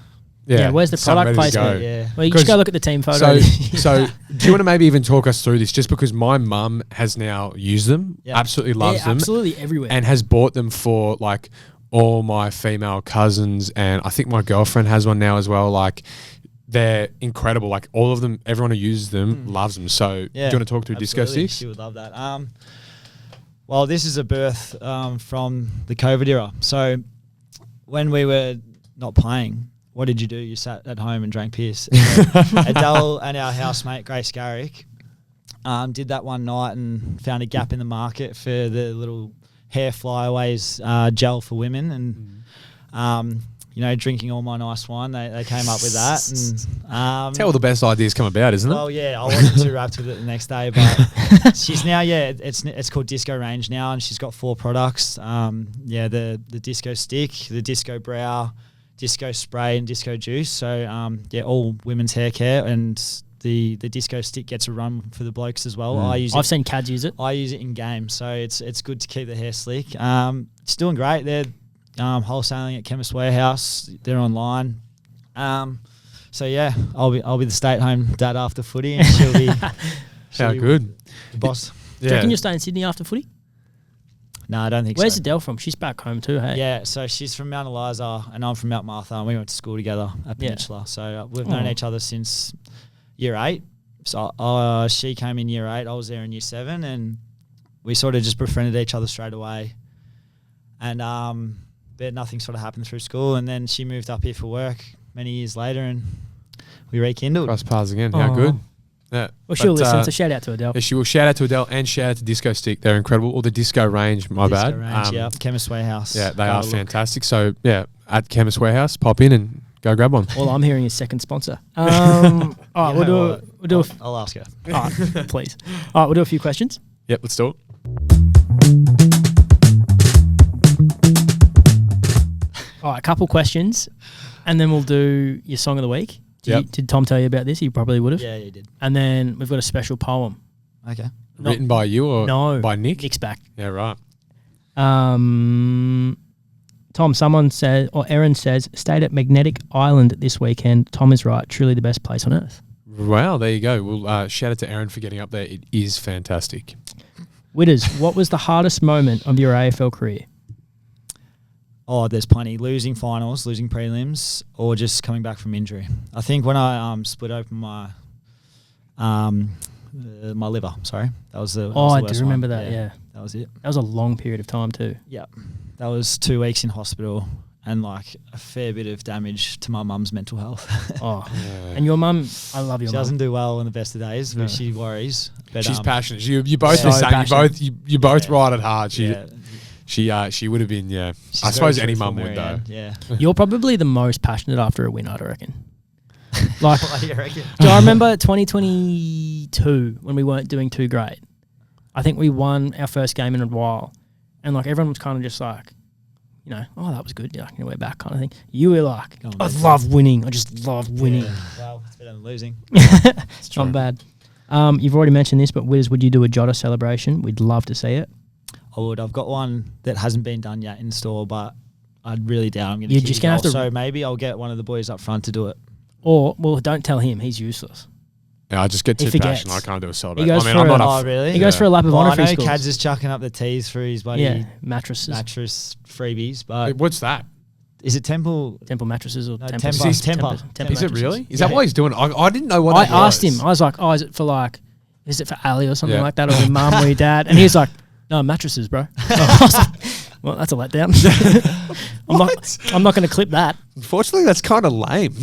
S5: Yeah, where's the
S7: something
S5: product
S7: ready to go.
S5: placement?
S6: Yeah.
S5: Well, you just go look at the team photo.
S7: So do you want to maybe even talk us through this? Just because my mum has now used them,
S6: Yeah.
S7: absolutely loves them,
S5: absolutely everywhere.
S7: and has bought them for like all my female cousins, and I think my girlfriend has one now as well. Like they're incredible. Like all of them, everyone who uses them loves them. So do you want to talk through disco
S6: absolutely.
S7: sticks?
S6: She would love that. Well, this is a birth from the COVID era. So when we were not playing, what did you do? You sat at home and drank piss. Adele and our housemate, Grace Garrick, did that one night and found a gap in the market for the little hair flyaways gel for women. And, drinking all my nice wine, they came up with that. And
S7: That's how all the best ideas come about, isn't it?
S6: well, yeah, I wasn't too wrapped with it the next day, but she's now, it's called Disco Range now, and she's got 4 products. The Disco Stick, the Disco Brow, Disco Spray, and Disco Juice. So, all women's hair care, and the Disco Stick gets a run for the blokes as well.
S5: I've seen Cads use it.
S6: I use it in game, so it's good to keep the hair slick. It's doing great. They're wholesaling at Chemist Warehouse. They're online. So yeah, I'll be the stay-at-home dad after footy, and she'll be
S7: How good.
S6: the boss.
S5: Do you reckon you'll stay in Sydney after footy?
S6: No, I don't think
S5: Where's
S6: so.
S5: Adele from? She's back home too, hey?
S6: Yeah, so she's from Mount Eliza, and I'm from Mount Martha, and we went to school together at Peninsula. So we've known each other since year 8. So she came in year 8, I was there in year 7, and we sort of just befriended each other straight away. And but nothing sort of happened through school, and then she moved up here for work many years later, and we rekindled.
S7: Cross paths again. How good. Yeah.
S5: Well, she'll
S7: But,
S5: listen, so shout out to Adele.
S7: Yeah, she will. Shout out to Adele and shout out to Disco Stick. They're incredible. Or the Disco Range, my
S6: Disco
S7: bad.
S6: Range, yeah, Chemist Warehouse.
S7: Yeah, they
S6: Go
S7: are
S6: have a look.
S7: fantastic. So, yeah, at Chemist Warehouse, pop in and go grab one.
S5: All I'm hearing is second sponsor. All right,
S6: You know
S5: we'll
S6: what?
S5: do
S6: I'll ask her.
S5: all right, please. All right, we'll do a few questions.
S7: Yep, let's do it.
S5: All right, a couple questions, and then we'll do your song of the week. Did Tom tell you about this? He probably would have.
S6: Yeah, you did.
S5: And then we've got a special poem.
S6: Okay.
S7: Written by you or
S5: No,
S7: by Nick?
S5: Nick's back.
S7: Yeah, right.
S5: Tom, someone says, or Erin says, stayed at Magnetic Island this weekend. Tom is right. Truly the best place on earth.
S7: Wow, there you go. We'll shout out to Aaron for getting up there. It is fantastic.
S5: Witters, what was the hardest moment of your AFL career?
S6: Oh, there's plenty. Losing finals, losing prelims, or just coming back from injury. I think when I split open my my liver, sorry. That was the
S5: Oh, I
S6: worst
S5: do remember
S6: one.
S5: that, yeah.
S6: That was it.
S5: That was a long period of time too.
S6: Yeah. That was 2 weeks in hospital and like a fair bit of damage to my mum's mental health.
S5: Oh, and your mum, I love your
S6: She
S5: mum.
S6: doesn't do well in the best of days, but
S5: No.
S6: she worries. But,
S7: She's passionate. You both
S5: So
S7: the same.
S5: passionate.
S7: You both ride it hard. She
S6: yeah,
S7: she would have been, yeah.
S6: she's
S7: I
S6: very
S7: suppose any
S6: truthful,
S7: mum would though.
S6: Marianne. Yeah.
S5: You're probably the most passionate after a win, I reckon. Like,
S6: What do you reckon?
S5: do I remember 2022 when we weren't doing too great? I think we won our first game in a while, and like everyone was kind of just like, oh, that was good. Yeah, we're back, kind of thing. You were like,
S6: Go on,
S5: I
S6: mate.
S5: love winning. I just love winning.
S6: Yeah. Well, it's better than losing.
S5: It's not bad. You've already mentioned this, but Wiz, would you do a Jota celebration? We'd love to see it.
S6: I would. I've got one that hasn't been done yet in store, but I'd really doubt I'm going to.
S5: You're just gonna have to-
S6: So maybe I'll get one of the boys up front to do it.
S5: Or, well, don't tell him. He's useless.
S7: Yeah, I just get
S5: He
S7: too
S5: forgets.
S7: passionate. I can't do a
S5: He
S7: celebration.
S5: goes
S7: I mean,
S5: for
S7: I'm
S5: a-
S7: not
S6: Oh, really?
S5: He goes for a lap of
S6: Well,
S5: honour
S6: I
S5: for
S6: know
S5: his schools.
S6: Cads is chucking up the tees for his bloody
S5: Yeah, mattresses.
S6: mattress freebies, but
S7: Wait, what's that?
S6: is it Temple?
S5: Temple mattresses or
S6: No,
S5: Tempest?
S6: Temper.
S5: Tempest
S6: Temper.
S7: Is it
S5: mattresses.
S7: really? Is that why he's doing it? I didn't know what
S5: I
S7: that was.
S5: asked him. I was like, oh, is it for like, is it for Ali or something
S7: Yeah.
S5: like that, or your mum or your dad? And he's like, no, mattresses, bro. I was like, well, that's a letdown. I'm not going to clip that.
S7: Unfortunately, that's kind of lame.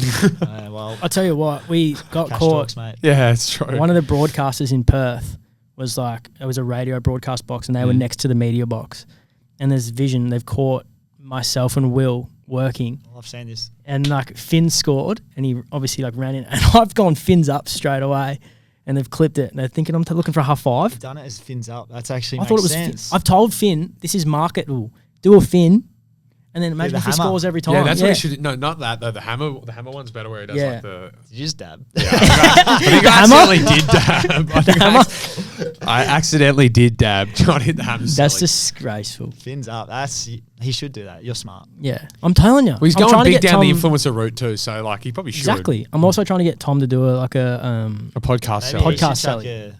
S6: Well,
S5: I'll tell you what, we got
S6: cash
S5: caught.
S6: talks, mate.
S7: Yeah, it's true.
S5: One of the broadcasters in Perth was like, it was a radio broadcast box, and they were next to the media box. And there's vision. They've caught myself and Will working,
S6: I've seen this.
S5: and like Finn scored, and he obviously like ran in, and I've gone Finn's up straight away, and they've clipped it, and they're thinking I'm looking for a half five.
S6: You've done it as fins up. That's actually
S5: I
S6: makes
S5: thought it was.
S6: sense.
S5: I've told Finn this is marketable. Do a Fin, and then imagine
S6: the
S5: if he
S6: hammer.
S5: scores every time.
S7: Yeah, that's what he should. No, not that though. The hammer one's better where he does
S5: Yeah.
S7: like the.
S6: Did you just dab?
S7: I think I accidentally did dab. I accidentally did dab. Trying to hit the hammer.
S5: That's
S7: silly.
S5: disgraceful.
S6: Fins up. He should do that. You're smart.
S5: Yeah, I'm telling you.
S7: Well, he's
S5: I'm
S7: going
S5: trying to
S7: big
S5: get
S7: down the
S5: Tom-
S7: influencer route too. So like he probably should.
S5: Exactly. I'm also trying to get Tom to do a
S7: podcast.
S6: Maybe
S7: Seller.
S6: you should
S5: Podcast
S6: chuck
S5: selling.
S6: a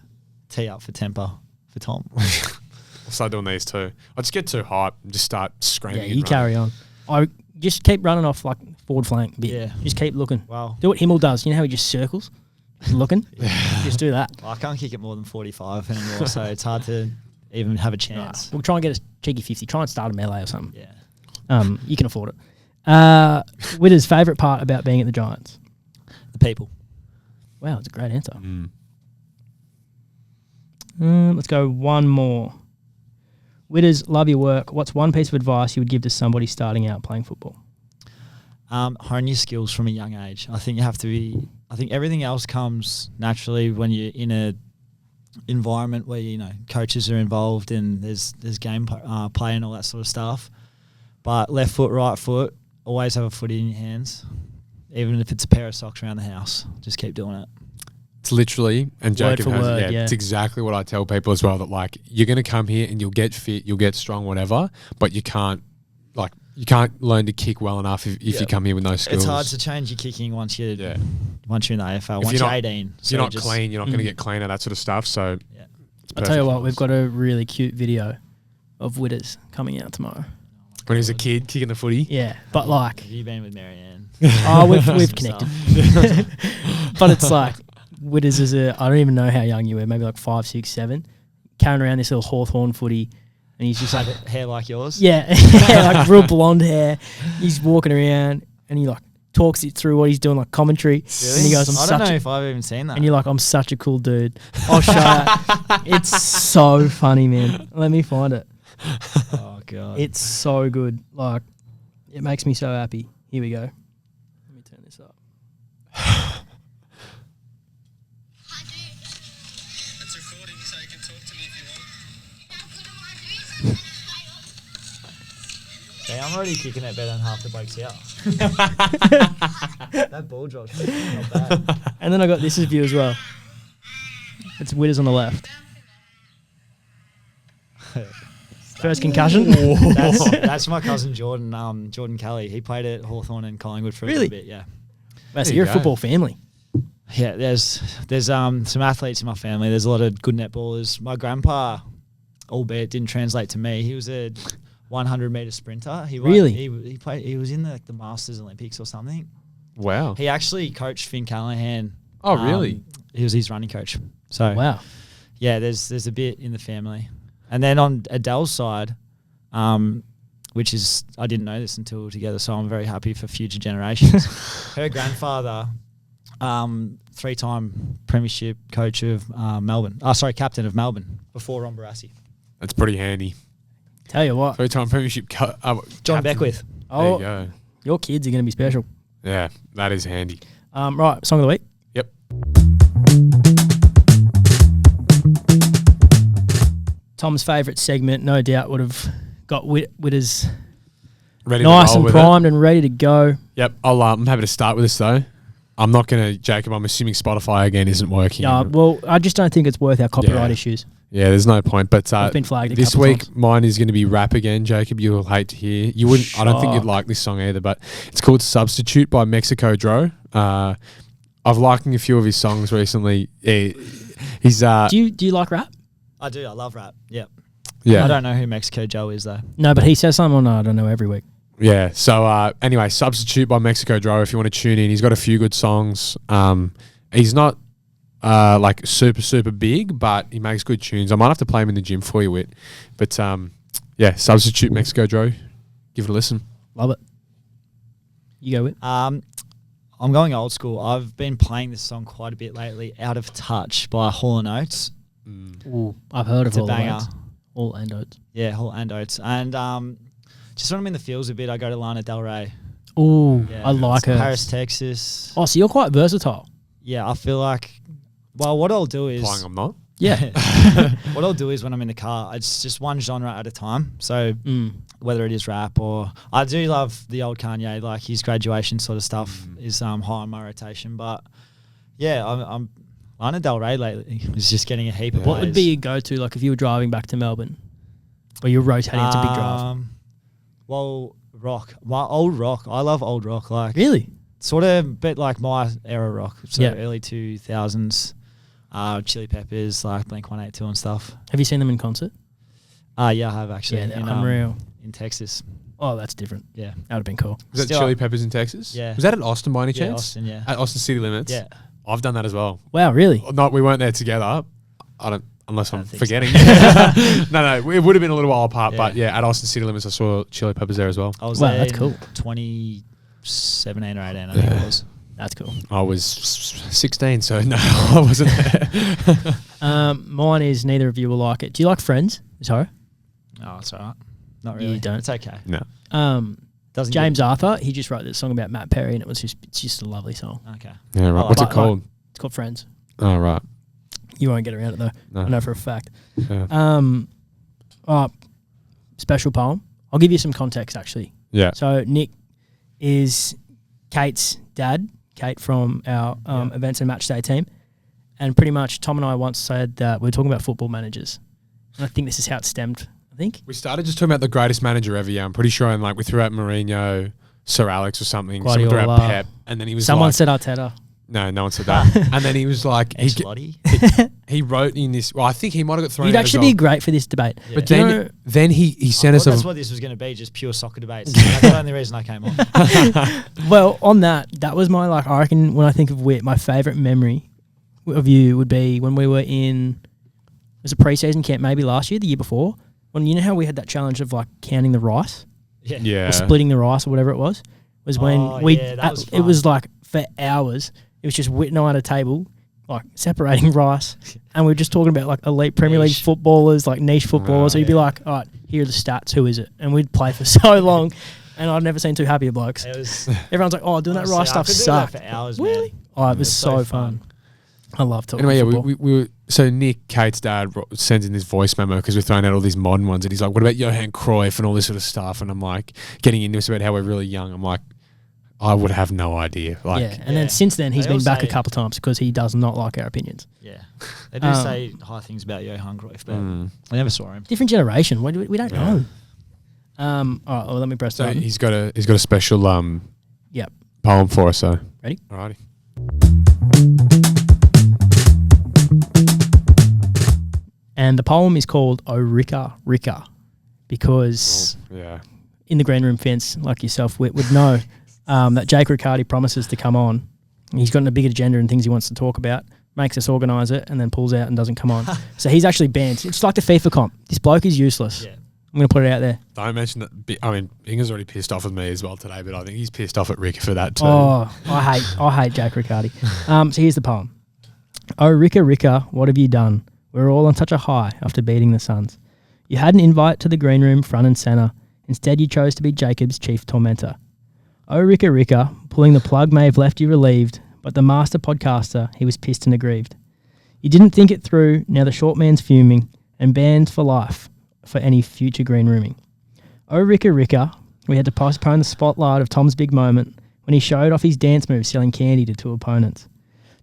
S6: tee up for temper for Tom.
S7: I'll start doing these too. I just get too hyped and just start screaming.
S5: Yeah,
S7: and
S5: you
S7: running.
S5: carry on. I just keep running off like forward flank a bit.
S6: Yeah.
S5: Just keep looking.
S6: Wow.
S5: Do what Himmel does. You know how he just circles? Just looking? Just do that.
S6: I can't kick it more than 45 anymore, so it's hard to even have a chance.
S5: We'll try and get a cheeky 50. Try and start a melee or something.
S6: Yeah.
S5: You can afford it. Widder's favourite part about being at the Giants?
S6: The people.
S5: Wow, it's a great answer. Let's go one more. Widders, love your work. What's one piece of advice you would give to somebody starting out playing football?
S6: Hone your skills from a young age. I think you have to be. I think everything else comes naturally when you're in a environment where coaches are involved and there's game play and all that sort of stuff. But left foot, right foot, always have a foot in your hands, even if it's a pair of socks around the house. Just keep doing it.
S7: It's literally, and Jacob
S5: for
S7: has
S5: word,
S7: it,
S5: yeah.
S7: it's exactly what I tell people as well, that like you're going to come here and you'll get fit, you'll get strong, whatever, but you can't learn to kick well enough if you come here with no skills.
S6: It's hard to change your kicking once you're in the AFL.
S7: If
S6: Once you're 18,
S7: If you're not clean, you're not going to get cleaner, that sort of stuff. So
S6: Yeah.
S5: I'll tell you what, we've got a really cute video of Widders coming out tomorrow.
S7: when he was a kid kicking the footy.
S5: Yeah, but like,
S6: Have you been with Marianne?
S5: oh, we've
S6: Some
S5: connected.
S6: stuff.
S5: But it's like, Widders is I don't even know how young you were, maybe like 5, 6, 7, carrying around this little Hawthorn footy, and he's just like,
S6: Hair like yours?
S5: yeah, like real blonde hair. He's walking around and he like talks it through what he's doing, like commentary. And he goes,
S6: I don't know if I've even seen that.
S5: and you're like, I'm such a cool dude. I'll show you. It's so funny, man. Let me find it.
S6: Oh, God.
S5: It's so good. Like, it makes me so happy. Here we go. Let me turn this up.
S8: It's recording, so you can talk to me if you want.
S6: See, I'm already kicking it better than half the blokes here. That ball drop's not bad.
S5: And then I got this view as well. It's Widders on the left. First concussion.
S6: That's my cousin Jordan, Jordan Kelly. He played at Hawthorn and Collingwood for a
S5: Really?
S6: little bit, yeah.
S5: Wow, so
S7: There
S5: you're
S7: you
S5: a
S7: go.
S5: football family.
S6: Yeah, there's some athletes in my family. There's a lot of good netballers. My grandpa, albeit didn't translate to me, he was a 100-meter sprinter. He won-
S5: Really?
S6: He played. He was in the Masters Olympics or something.
S7: Wow.
S6: He actually coached Finn Callan.
S7: Oh, really?
S6: He was his running coach. So
S5: Wow.
S6: yeah, there's a bit in the family. And then on Adele's side, which is, I didn't know this until we were together, so I'm very happy for future generations. Her grandfather, 3-time premiership coach of Melbourne. Captain of Melbourne before Ron Barassi.
S7: That's pretty handy.
S5: Tell you what,
S7: 3-time premiership.
S6: John
S7: captain.
S6: Beckwith.
S7: There
S5: oh,
S7: you go.
S5: your kids are going to be special.
S7: Yeah, that is handy.
S5: Right, song of the week.
S7: Yep.
S5: Tom's favourite segment, no doubt, would have got Widders
S7: Ready
S5: nice
S7: to roll
S5: and
S7: with
S5: primed and ready to go.
S7: Yep. I'm happy to start with this though. I'm not going to, Jacob, I'm assuming Spotify again isn't working.
S5: Well, I just don't think it's worth our copyright
S7: Yeah.
S5: issues.
S7: Yeah, there's no point. But
S5: I've been flagged a
S7: this
S5: couple
S7: week,
S5: times.
S7: mine is going to be rap again, Jacob. You'll hate to hear. You wouldn't. I don't think you'd
S5: Shock.
S7: like this song either. But it's called "Substitute" by Mexico Dro. I've liking a few of his songs recently. He's
S5: Do you like rap?
S6: I do. I love rap. Yep.
S7: yeah.
S6: I don't know who Mexico Joe is though.
S5: No, but he says something on I don't know every week.
S7: Yeah. So anyway, "Substitute" by Mexico Dro. If you want to tune in, he's got a few good songs. He's not like super, super big, but he makes good tunes. I might have to play him in the gym for you, Whit. But yeah, Substitute Mexico Dro. Give it a listen.
S5: Love it. You go with.
S6: I'm going old school. I've been playing this song quite a bit lately. Out of Touch by Hall & Oates.
S5: Ooh, I've heard
S6: It's
S5: of
S6: a
S5: all
S6: banger.
S5: Oates. All and Oates.
S6: Yeah, Hall & Oates. And just when I'm in the feels a bit, I go to Lana Del Rey.
S5: Ooh,
S6: Yeah.
S5: I like her.
S6: Paris, Texas.
S5: Oh, so you're quite versatile.
S6: Yeah, I feel like, well, what I'll do is...
S7: Implying I'm not.
S5: Yeah.
S6: What I'll do is when I'm in the car, it's just one genre at a time. So whether it is rap or... I do love the old Kanye, like his Graduation sort of stuff is high on my rotation. But yeah, I'm Lana Del Rey lately is just getting a heap of
S5: What would be
S6: plays.
S5: your go-to, like if you were driving back to Melbourne, or you're rotating into big drive?
S6: Well, rock. My old rock. I love old rock. Like
S5: Really?
S6: sort of a bit like my era rock. So
S5: Yeah.
S6: early 2000s. Chili Peppers, like Blink-182 and stuff.
S5: Have you seen them in concert?
S6: Yeah, I have actually.
S5: Yeah, they're
S6: in,
S5: unreal.
S6: In Texas.
S5: Oh, that's different.
S6: Yeah.
S5: That would have been cool.
S7: Was that
S6: Still-
S7: Chili Peppers in Texas?
S6: Yeah.
S7: Was that at Austin by any
S6: Yeah,
S7: chance?
S6: Austin, yeah.
S7: At Austin City Limits?
S6: Yeah.
S7: I've done that as well.
S5: Wow, really?
S7: No, we weren't there together. I don't, unless I'm
S6: don't think so.
S7: forgetting. No, it would have been a little while apart, but
S6: Yeah.
S7: yeah, at Austin City Limits, I saw Chili Peppers there as well.
S6: I was
S5: Wow,
S6: there
S5: that's
S6: in
S5: cool.
S6: 2017 or 18, I think it was.
S5: That's cool.
S7: I was 16, so no, I wasn't there.
S5: Mine is neither of you will like it. Do you like Friends? Sorry.
S6: Oh, it's all right. Not
S5: You
S6: really.
S5: don't?
S6: It's okay.
S7: No.
S6: Doesn't
S5: James Arthur, he just wrote this song about Matt Perry, and it's just a lovely song.
S6: Okay.
S7: Yeah, right.
S6: Oh,
S7: What's it
S5: but-
S7: called?
S5: It's called Friends.
S7: Oh, right.
S5: You won't get around it though.
S7: No.
S5: I know for a fact.
S7: Yeah.
S5: Special poem. I'll give you some context actually.
S7: Yeah.
S5: So Nick is Kate's dad. Kate from our events and match day team, and pretty much Tom and I once said that we were talking about football managers, and I think this is how it stemmed. I think.
S7: We started just talking about the greatest manager ever, yeah. I'm pretty sure, and like we threw out Mourinho, Sir Alex or something. Someone threw out
S5: Guardiola.
S7: Pep, and then he was
S5: Someone
S7: like,
S5: said Arteta.
S7: no one said that. And then he was like,
S6: Ancelotti.
S7: he wrote in this. Well, I think he might have got thrown.
S5: You'd
S7: out as
S5: actually be
S7: well.
S5: great for this debate.
S7: But
S5: Do you
S7: then,
S5: know-
S7: then he sent
S6: I
S7: us
S6: thought
S7: a.
S6: that's what this was going to be, just pure soccer debates. That's the only reason I came on.
S5: well, on that was my I reckon when I think of Wit, my favourite memory of you would be when we were in. It was a pre-season camp, maybe last year, the year before. When you know how we had that challenge of like counting the rice
S7: Yeah.
S5: or splitting the rice or whatever it was when
S6: Oh,
S5: we.
S6: yeah, that was
S5: it was
S6: fun.
S5: like for hours. It was just Wit and I at a table, like separating rice, and we were just talking about like elite Premier League
S6: Niche.
S5: footballers, like niche footballers. So you'd be
S6: yeah.
S5: like, all right, here are the stats. Who is it? And we'd play for so long, and I've never seen two happier blokes.
S6: It was
S5: Everyone's like, oh, doing that
S6: honestly,
S5: rice
S6: I
S5: stuff
S6: could do
S5: sucked.
S6: that for hours,
S5: Really?
S6: man.
S5: Oh, it was
S6: was
S5: so
S6: so
S5: fun. I love talking
S7: Anyway, yeah,
S5: football.
S7: we were, so Nick, Kate's dad, sends in this voice memo because we're throwing out all these modern ones, and he's like, "What about Johan Cruyff and all this sort of stuff?" And I'm like, getting into us about how we're really young. I'm like, I would have no idea. Like,
S5: yeah, and then since then he's
S6: They
S5: been
S6: all
S5: back a
S6: say-
S5: couple times because he does not like our opinions.
S6: Yeah. They do say high things about Johan Cruyff, but I never saw him.
S5: Different generation. We don't know. All right, well, let me press
S7: so
S5: the button.
S7: he's got a special
S5: Yep.
S7: poem for us. So
S5: Ready?
S7: alrighty.
S5: And the poem is called "O Ricka Ricka," because
S7: Yeah.
S5: in the green room fence, like yourself, would know that Jake Riccardi promises to come on. He's got a big agenda and things he wants to talk about, makes us organise it, and then pulls out and doesn't come on. So he's actually banned. It's like the FIFA comp. This bloke is useless.
S6: Yeah.
S5: I'm going to put it out there.
S7: Don't mention that. I mean, Inger's already pissed off with me as well today, but I think he's pissed off at Rick for that too.
S5: Oh, I hate Jake Riccardi. So here's the poem. Oh, Ricka, Ricka, what have you done? We're all on such a high after beating the Suns. You had an invite to the green room front and centre. Instead, you chose to be Jacob's chief tormentor. Oh, Ricka, Ricka, pulling the plug may have left you relieved, but the master podcaster, he was pissed and aggrieved. You didn't think it through, now the short man's fuming, and banned for life for any future green rooming. Oh, Ricka, Ricka, we had to postpone the spotlight of Tom's big moment when he showed off his dance moves selling candy to two opponents.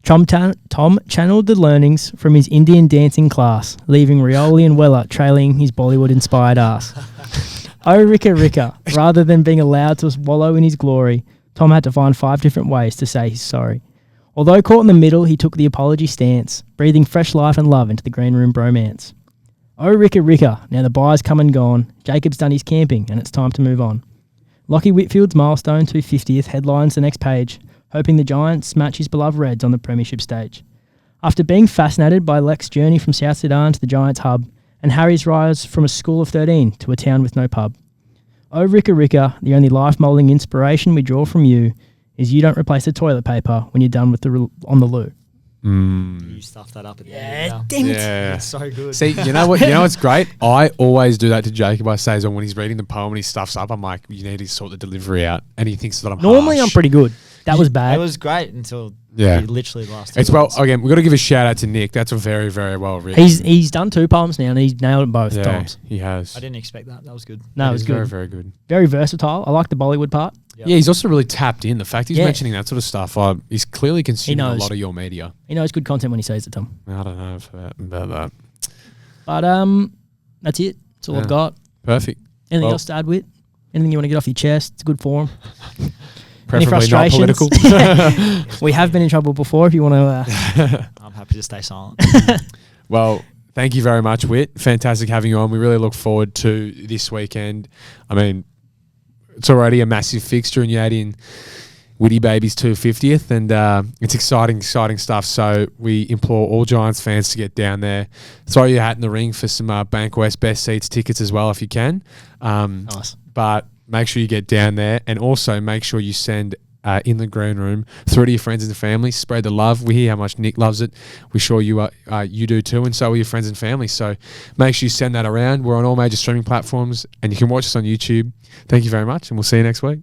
S5: Tom channeled the learnings from his Indian dancing class, leaving Rioli and Weller trailing his Bollywood-inspired ass. Oh, Ricka, Ricka, rather than being allowed to wallow in his glory, Tom had to find 5 different ways to say he's sorry. Although caught in the middle, he took the apology stance, breathing fresh life and love into the green room bromance. Oh, Ricka, Ricka, now the buy's come and gone, Jacob's done his camping and it's time to move on. Lachie Whitfield's milestone 250th headlines the next page, hoping the Giants match his beloved Reds on the premiership stage. After being fascinated by Lex's journey from South Sudan to the Giants hub and Harry's rise from a school of 13 to a town with no pub. Oh, Ricka Ricka, the only life-moulding inspiration we draw from you is you don't replace the toilet paper when you're done with on the loo.
S6: You stuffed that up at the end.
S5: Damn it.
S7: Yeah.
S6: It's so good.
S7: See, you know what? You know what's great? I always do that to Jacob. I say, so when he's reading the poem and he stuffs up, I'm like, you need to sort the delivery out, and he thinks that I'm
S5: Normally I'm
S7: harsh.
S5: pretty good. That was bad.
S6: It was great until
S7: Yeah.
S6: literally last.
S7: It's well again. We've got to give a shout out to Nick. That's a very, very well written.
S5: He's done 2 poems now and he's nailed it both times.
S7: he has.
S6: I didn't expect that. That was good.
S5: No, it was
S7: He's
S5: good.
S7: very, very good.
S5: Very versatile. I like the Bollywood part.
S6: Yep.
S7: Yeah, he's also really tapped in. The fact he's
S5: Yeah.
S7: mentioning that sort of stuff, he's clearly consuming a
S5: knows.
S7: lot of your media.
S5: He knows good content when he says it, Tom.
S7: I don't know about that.
S5: But that's it. That's all I've
S7: Yeah.
S5: got.
S7: Perfect.
S5: Anything
S7: Well-
S5: else to add, Whit? Anything you want to get off your chest? It's a good forum.
S7: Preferably not
S5: frustrations?
S7: political.
S5: We have been in trouble before if you want to...
S6: I'm happy to stay silent.
S7: Well, thank you very much, Whit. Fantastic having you on. We really look forward to this weekend. I mean, it's already a massive fixture, and you add in Witty Baby's 250th, and it's exciting stuff. So we implore all Giants fans to get down there. Throw your hat in the ring for some Bankwest Best Seats tickets as well if you can.
S5: Nice.
S7: But make sure you get down there, and also make sure you send in the green room through to your friends and family. Spread the love. We hear how much Nick loves it. We're sure you do too, and so will your friends and family. So make sure you send that around. We're on all major streaming platforms, and you can watch us on YouTube. Thank you very much, and we'll see you next week.